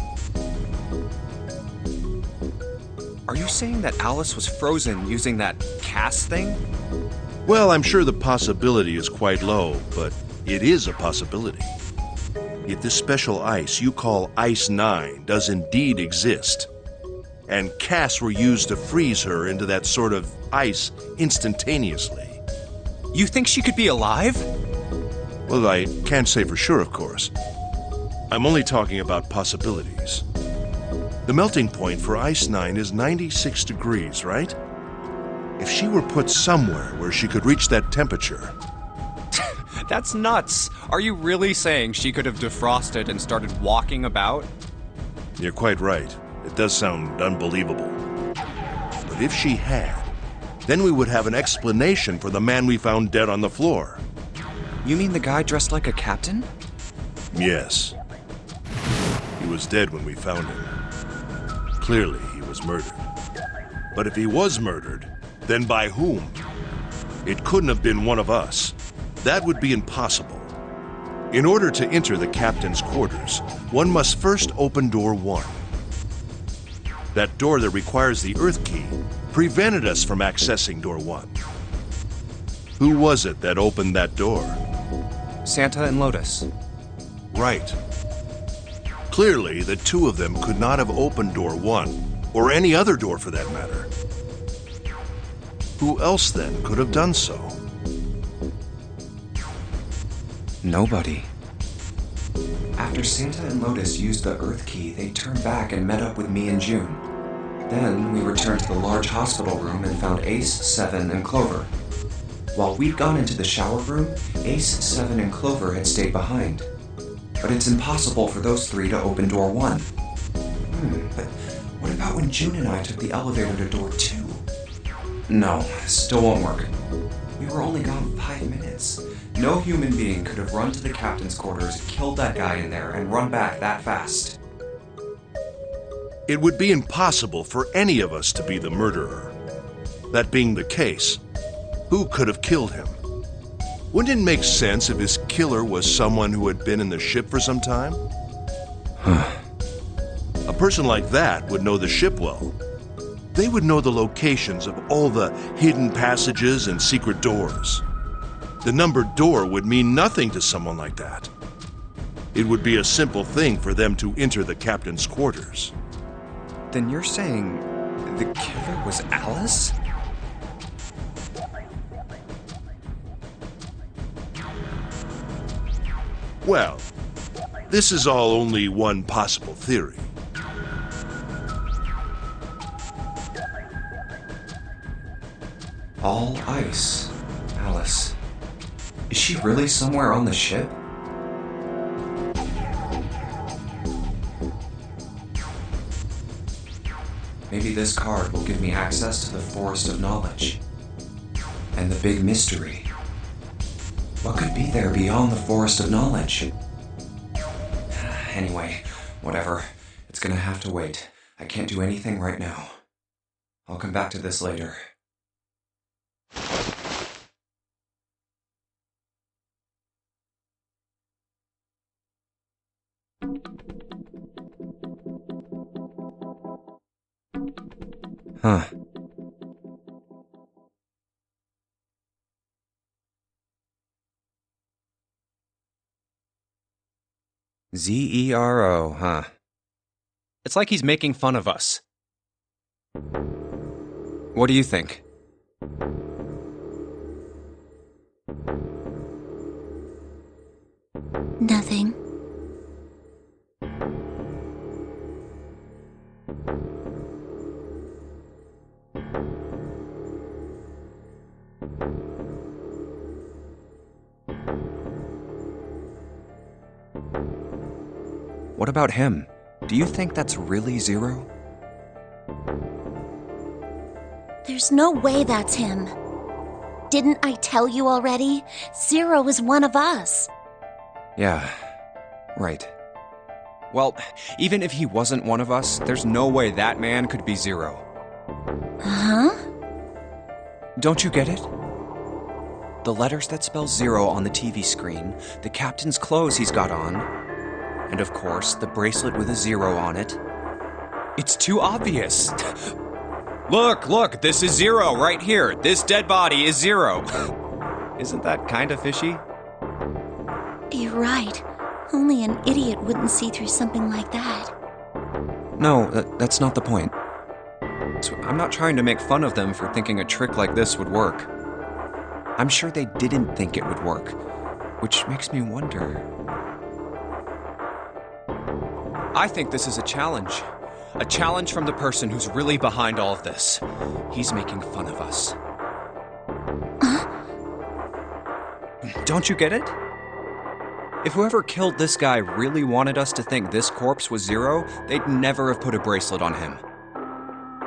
Are you saying that Alice was frozen using that CAS thing? Well, I'm sure the possibility is quite low, but it is a possibility. If this special ice you call Ice 9 does indeed exist, and CAS were used to freeze her into that sort of ice instantaneously. You think she could be alive? Well, I can't say for sure, of course. I'm only talking about possibilities. The melting point for Ice 9 is 96 degrees, right? If she were put somewhere where she could reach that temperature... That's nuts. Are you really saying she could have defrosted and started walking about? You're quite right. It does sound unbelievable. But if she had, then we would have an explanation for the man we found dead on the floor. You mean the guy dressed like a captain? Yes. He was dead when we found him. Clearly, he was murdered. But if he was murdered, then by whom? It couldn't have been one of us. That would be impossible. In order to enter the captain's quarters, one must first open door 1. That door that requires the Earth key prevented us from accessing door 1. Who was it that opened that door? Santa and Lotus. Right. Clearly, the two of them could not have opened door 1, or any other door for that matter. Who else then could have done so? Nobody. After Santa and Lotus used the Earth key, they turned back and met up with me and June. Then we returned to the large hospital room and found Ace, 7, and Clover. While we'd gone into the shower room, Ace, 7, and Clover had stayed behind. But it's impossible for those 3 to open door 1. But what about when June and I took the elevator to door 2? No, still won't work. We were only gone 5 minutes. No human being could have run to the captain's quarters, killed that guy in there, and run back that fast. It would be impossible for any of us to be the murderer. That being the case, who could have killed him? Wouldn't it make sense if his killer was someone who had been in the ship for some time? A person like that would know the ship well. They would know the locations of all the hidden passages and secret doors. The numbered door would mean nothing to someone like that. It would be a simple thing for them to enter the captain's quarters. Then you're saying the killer was Alice? Well, this is all only one possible theory. All ice. Alice. Is she really somewhere on the ship? Maybe this card will give me access to the Forest of Knowledge. And the big mystery. What could be there beyond the Forest of Knowledge? Anyway, whatever. It's gonna have to wait. I can't do anything right now. I'll come back to this later. Huh. Zero, huh? It's like he's making fun of us. What do you think? Nothing. What about him? Do you think that's really Zero? There's no way that's him. Didn't I tell you already? Zero is one of us. Yeah, right. Well, even if he wasn't one of us, there's no way that man could be Zero. Huh? Don't you get it? The letters that spell Zero on the TV screen, the captain's clothes he's got on, and of course, the bracelet with a 0 on it. It's too obvious. Look, this is Zero right here. This dead body is Zero. Isn't that kind of fishy? You're right. Only an idiot wouldn't see through something like that. No, that's not the point. So I'm not trying to make fun of them for thinking a trick like this would work. I'm sure they didn't think it would work, which makes me wonder. I think this is a challenge. A challenge from the person who's really behind all of this. He's making fun of us. Don't you get it? If whoever killed this guy really wanted us to think this corpse was Zero, they'd never have put a bracelet on him.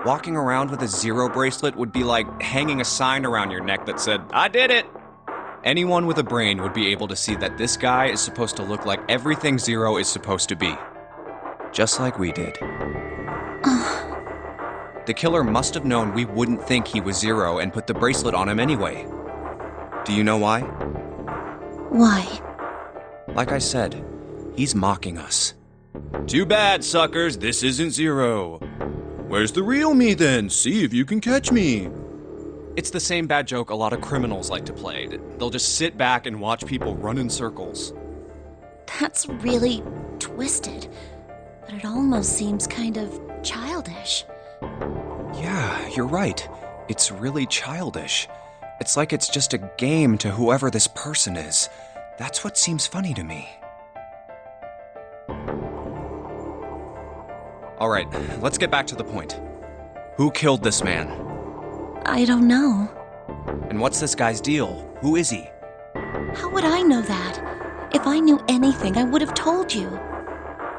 Walking around with a 0 bracelet would be like hanging a sign around your neck that said, "I did it!" Anyone with a brain would be able to see that this guy is supposed to look like everything Zero is supposed to be. Just like we did. The killer must have known we wouldn't think he was Zero and put the bracelet on him anyway. Do you know why? Why? Like I said, he's mocking us. Too bad, suckers, this isn't Zero. Where's the real me then? See if you can catch me. It's the same bad joke a lot of criminals like to play. They'll just sit back and watch people run in circles. That's really twisted. But it almost seems kind of childish. Yeah, you're right. It's really childish. It's like it's just a game to whoever this person is. That's what seems funny to me. Alright, let's get back to the point. Who killed this man? I don't know. And what's this guy's deal? Who is he? How would I know that? If I knew anything, I would have told you.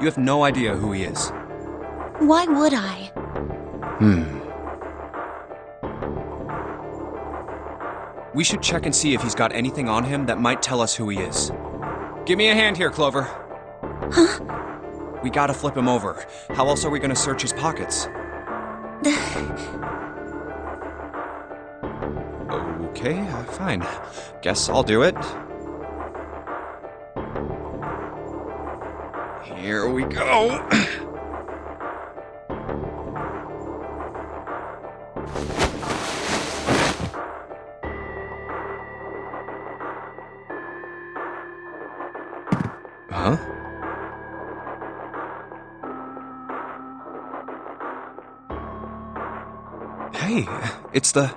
You have no idea who he is. Why would I? We should check and see if he's got anything on him that might tell us who he is. Give me a hand here, Clover. Huh? We gotta flip him over. How else are we gonna search his pockets? Okay, fine. Guess I'll do it. Here we go. Huh? Hey, it's the...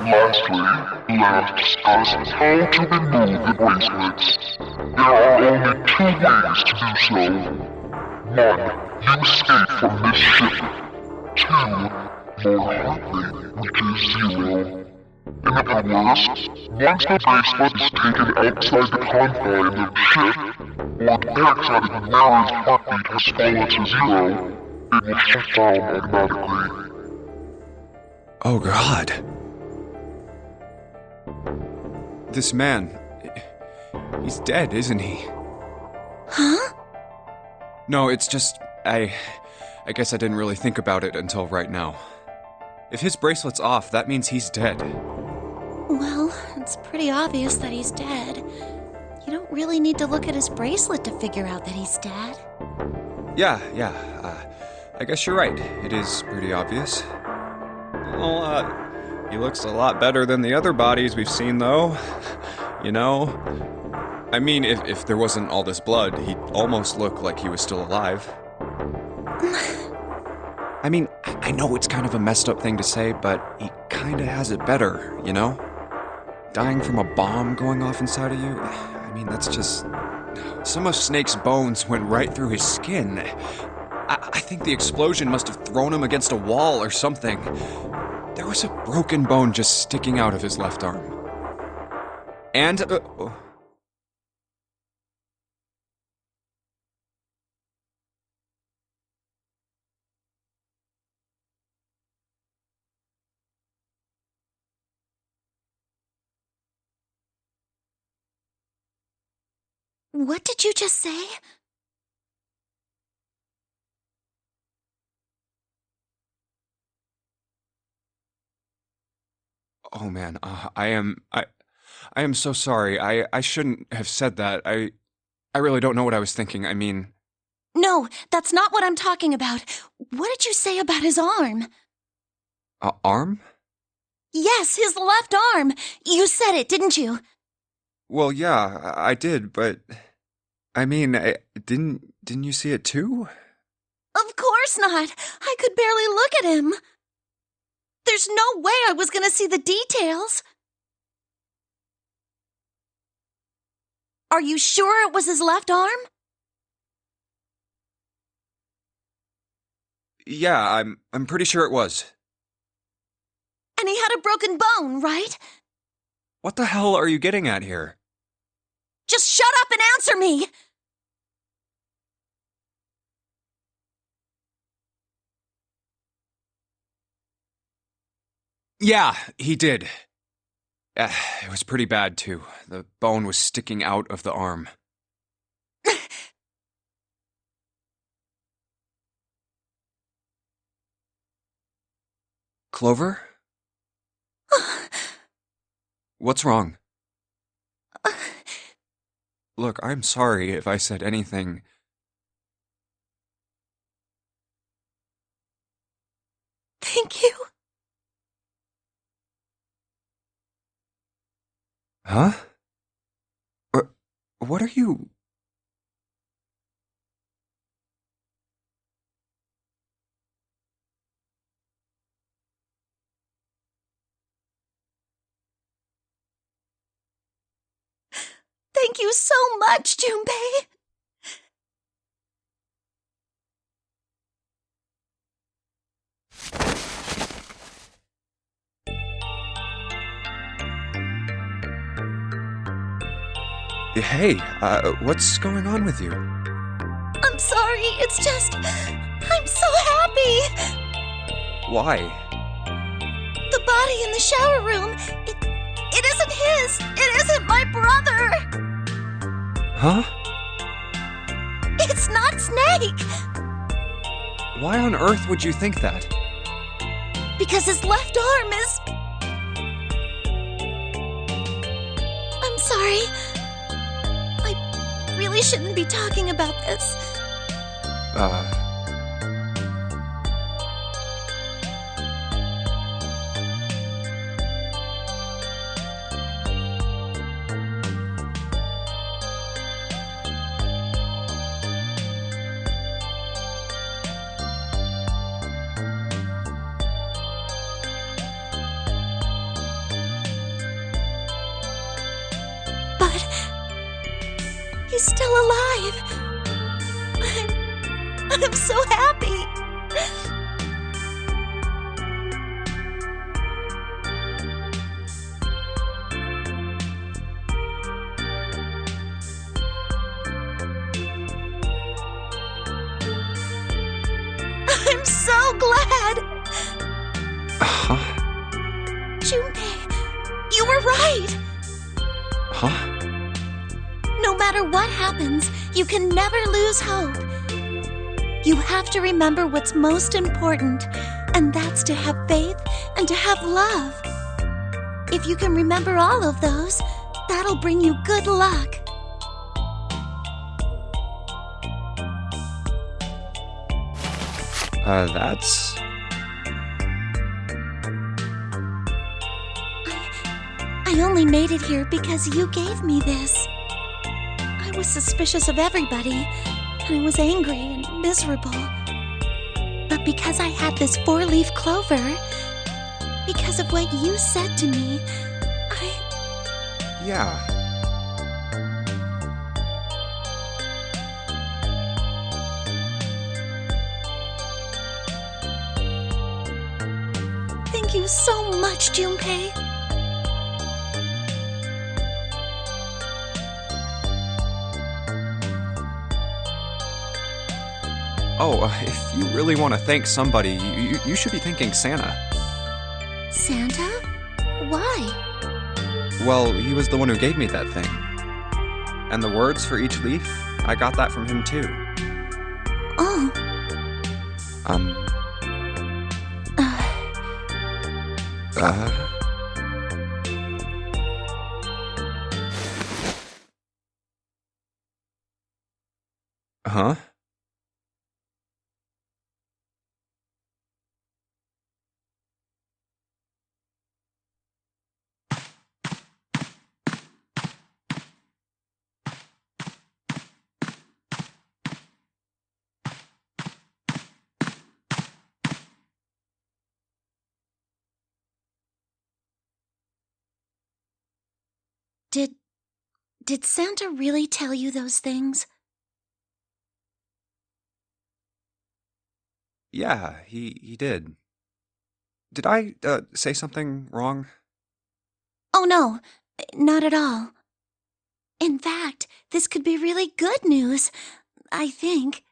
Lastly, let's discuss how to remove the bracelets. There are only 2 ways to do so. 1. You escape from this ship. 2. Your heart rate reaches 0. In other words, once the bracelet is taken outside the confines of the ship, or the dioxide in the wearer's heartbeat has fallen to 0, it will shut down automatically. Oh God. This man... he's dead, isn't he? Huh? No, it's just... I guess I didn't really think about it until right now. If his bracelet's off, that means he's dead. Well, It's pretty obvious that he's dead. You don't really need to look at his bracelet to figure out that he's dead. Yeah. I guess you're right. It is pretty obvious. Well, he looks a lot better than the other bodies we've seen, though. You know? I mean, if there wasn't all this blood, he'd almost look like he was still alive. I mean, I know it's kind of a messed up thing to say, but he kinda has it better, you know? Dying from a bomb going off inside of you, I mean, that's just... Some of Snake's bones went right through his skin. I think the explosion must have thrown him against a wall or something. There was a broken bone just sticking out of his left arm. And... What did you just say? Oh man, I am so sorry. I shouldn't have said that. I really don't know what I was thinking. I mean... No, that's not what I'm talking about. What did you say about his arm? Arm? Yes, his left arm. You said it, didn't you? Well, yeah, I did, but... I mean, didn't you see it too? Of course not. I could barely look at him. There's no way I was gonna see the details. Are you sure it was his left arm? Yeah, I'm pretty sure it was. And he had a broken bone, right? What the hell are you getting at here? Just shut up and answer me! Yeah, he did. It was pretty bad, too. The bone was sticking out of the arm. Clover? What's wrong? Look, I'm sorry if I said anything. Thank you. Huh? What are you... Thank you so much, Junpei. Hey, what's going on with you? I'm sorry, it's just... I'm so happy! Why? The body in the shower room, it isn't his! It isn't my brother! Huh? It's not Snake! Why on earth would you think that? Because his left arm is... I'm sorry. I really shouldn't be talking about this. But he's still alive. I'm so happy. I'm so glad. Junpei, you were right. Huh? No matter what happens, you can never lose hope. You have to remember what's most important, and that's to have faith and to have love. If you can remember all of those, that'll bring you good luck. That's... I only made it here because you gave me this. I was suspicious of everybody, and I was angry and miserable. But because I had this four-leaf clover, because of what you said to me, Yeah. Thank you so much, Junpei. Oh, if you really want to thank somebody, you should be thanking Santa. Santa? Why? Well, he was the one who gave me that thing. And the words for each leaf, I got that from him too. Oh. Huh? Did Santa really tell you those things? Yeah, he did. Did I, say something wrong? Oh no, not at all. In fact, this could be really good news, I think.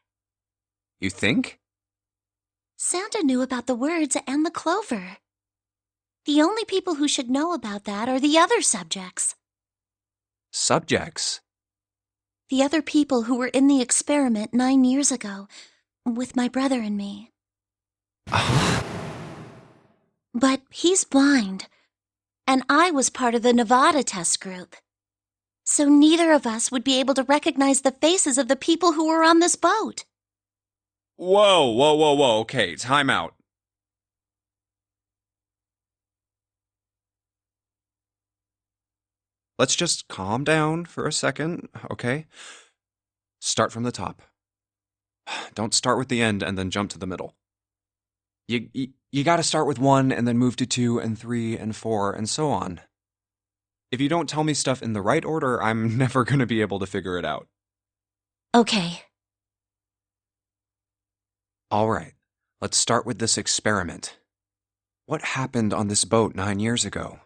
You think? Santa knew about the words and the clover. The only people who should know about that are the other subjects. Subjects? The other people who were in the experiment 9 years ago, with my brother and me. But he's blind, and I was part of the Nevada test group. So neither of us would be able to recognize the faces of the people who were on this boat. Whoa, okay, time out. Let's just calm down for a second, okay? Start from the top. Don't start with the end and then jump to the middle. You gotta start with 1 and then move to 2 and 3 and 4 and so on. If you don't tell me stuff in the right order, I'm never gonna be able to figure it out. Okay. All right, let's start with this experiment. What happened on this boat 9 years ago?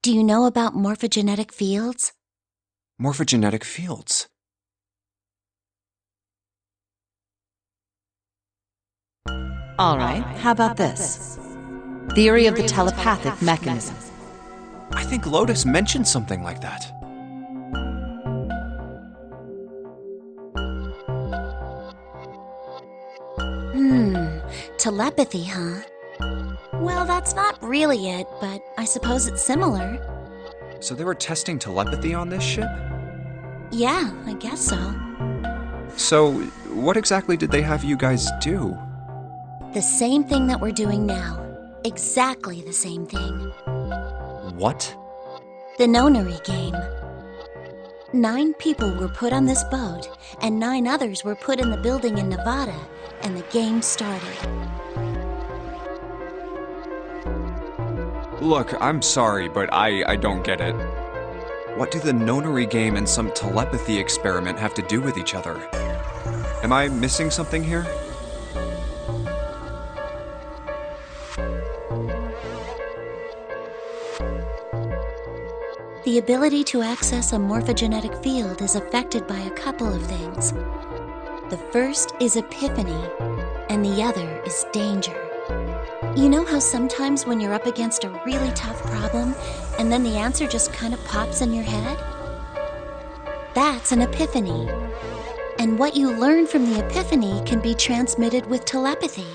Do you know about morphogenetic fields? Morphogenetic fields. All right, how about this? Theory of the telepathic mechanism. I think Lotus mentioned something like that. Telepathy, huh? Well, that's not really it, but I suppose it's similar. So they were testing telepathy on this ship? Yeah, I guess so. So, what exactly did they have you guys do? The same thing that we're doing now. Exactly the same thing. What? The Nonary Game. 9 people were put on this boat, and 9 others were put in the building in Nevada, and the game started. Look, I'm sorry, but I don't get it. What do the Nonary Game and some telepathy experiment have to do with each other? Am I missing something here? The ability to access a morphogenetic field is affected by a couple of things. The first is epiphany, and the other is danger. You know how sometimes when you're up against a really tough problem, and then the answer just kind of pops in your head? That's an epiphany. And what you learn from the epiphany can be transmitted with telepathy.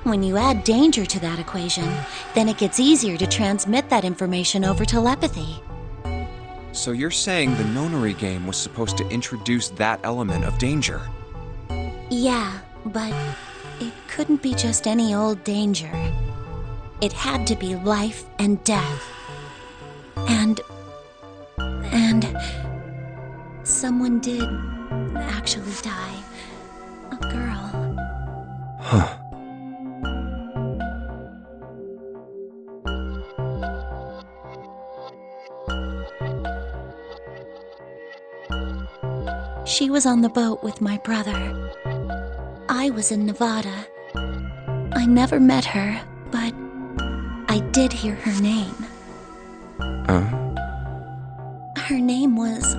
When you add danger to that equation, then it gets easier to transmit that information over telepathy. So you're saying the Nonary game was supposed to introduce that element of danger? Yeah, but it couldn't be just any old danger. It had to be life and death. And someone did actually die. A girl. Huh. She was on the boat with my brother. I was in Nevada. I never met her, but I did hear her name. Her name was...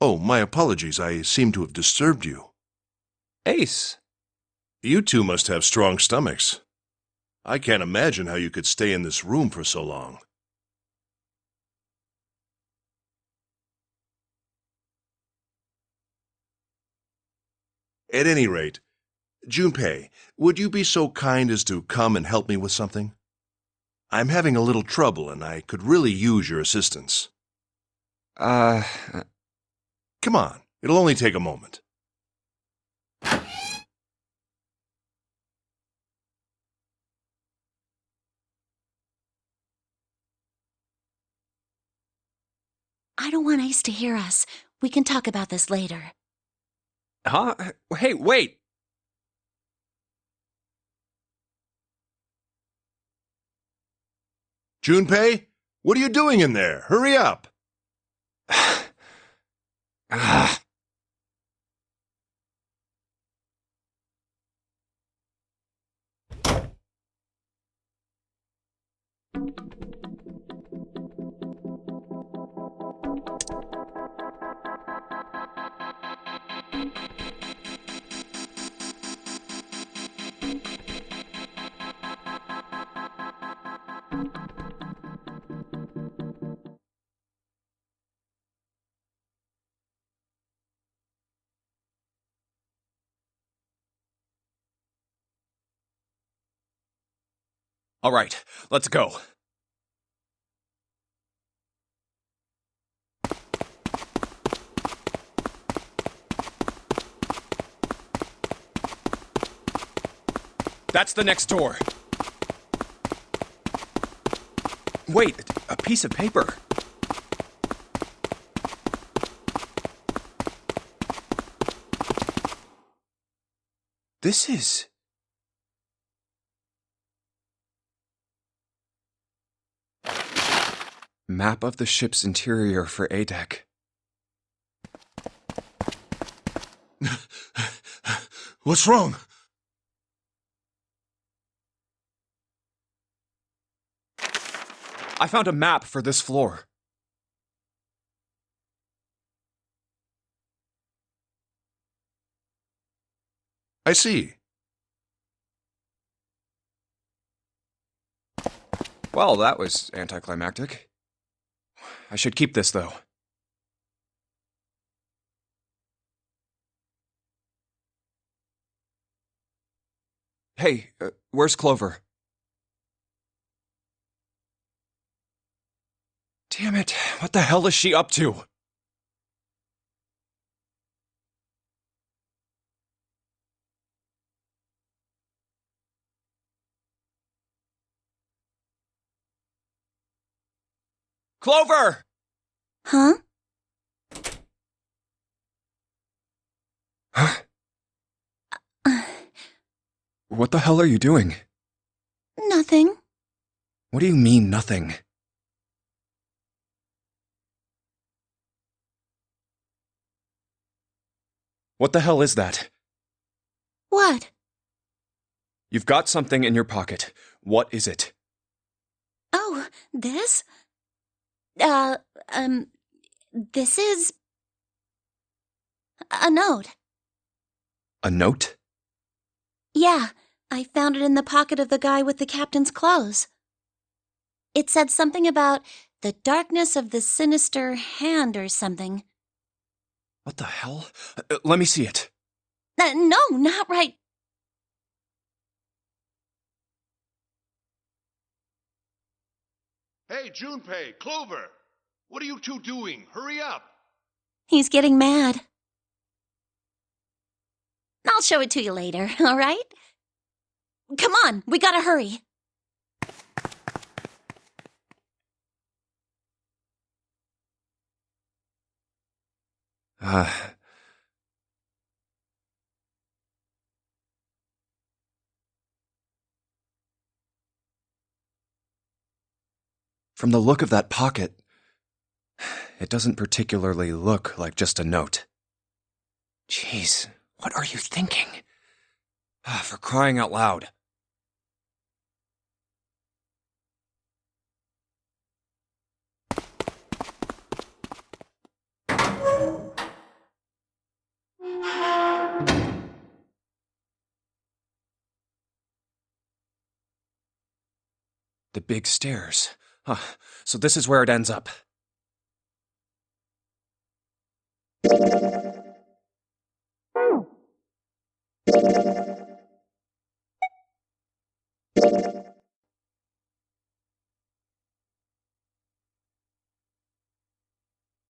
Oh, my apologies. I seem to have disturbed you. Ace! You two must have strong stomachs. I can't imagine how you could stay in this room for so long. At any rate, Junpei, would you be so kind as to come and help me with something? I'm having a little trouble and I could really use your assistance. Come on, it'll only take a moment. I don't want Ace to hear us. We can talk about this later. Huh? Hey, wait! Junpei, what are you doing in there? Hurry up! All right, let's go. That's the next door. Wait, a piece of paper. This is... Map of the ship's interior for ADEC. What's wrong? I found a map for this floor. I see. Well, that was anticlimactic. I should keep this, though. Hey, where's Clover? Damn it, what the hell is she up to? Clover! Huh? What the hell are you doing? Nothing. What do you mean, nothing? What the hell is that? What? You've got something in your pocket. What is it? Oh, this? This is... a note. A note? Yeah, I found it in the pocket of the guy with the captain's clothes. It said something about The darkness of the sinister hand or something. What the hell? Let me see it. No, not right. Hey, Junpei, Clover! What are you two doing? Hurry up! He's getting mad. I'll show it to you later, all right? Come on, we gotta hurry. From the look of that pocket, it doesn't particularly look like just a note. Jeez, what are you thinking? For crying out loud. The big stairs. So this is where it ends up.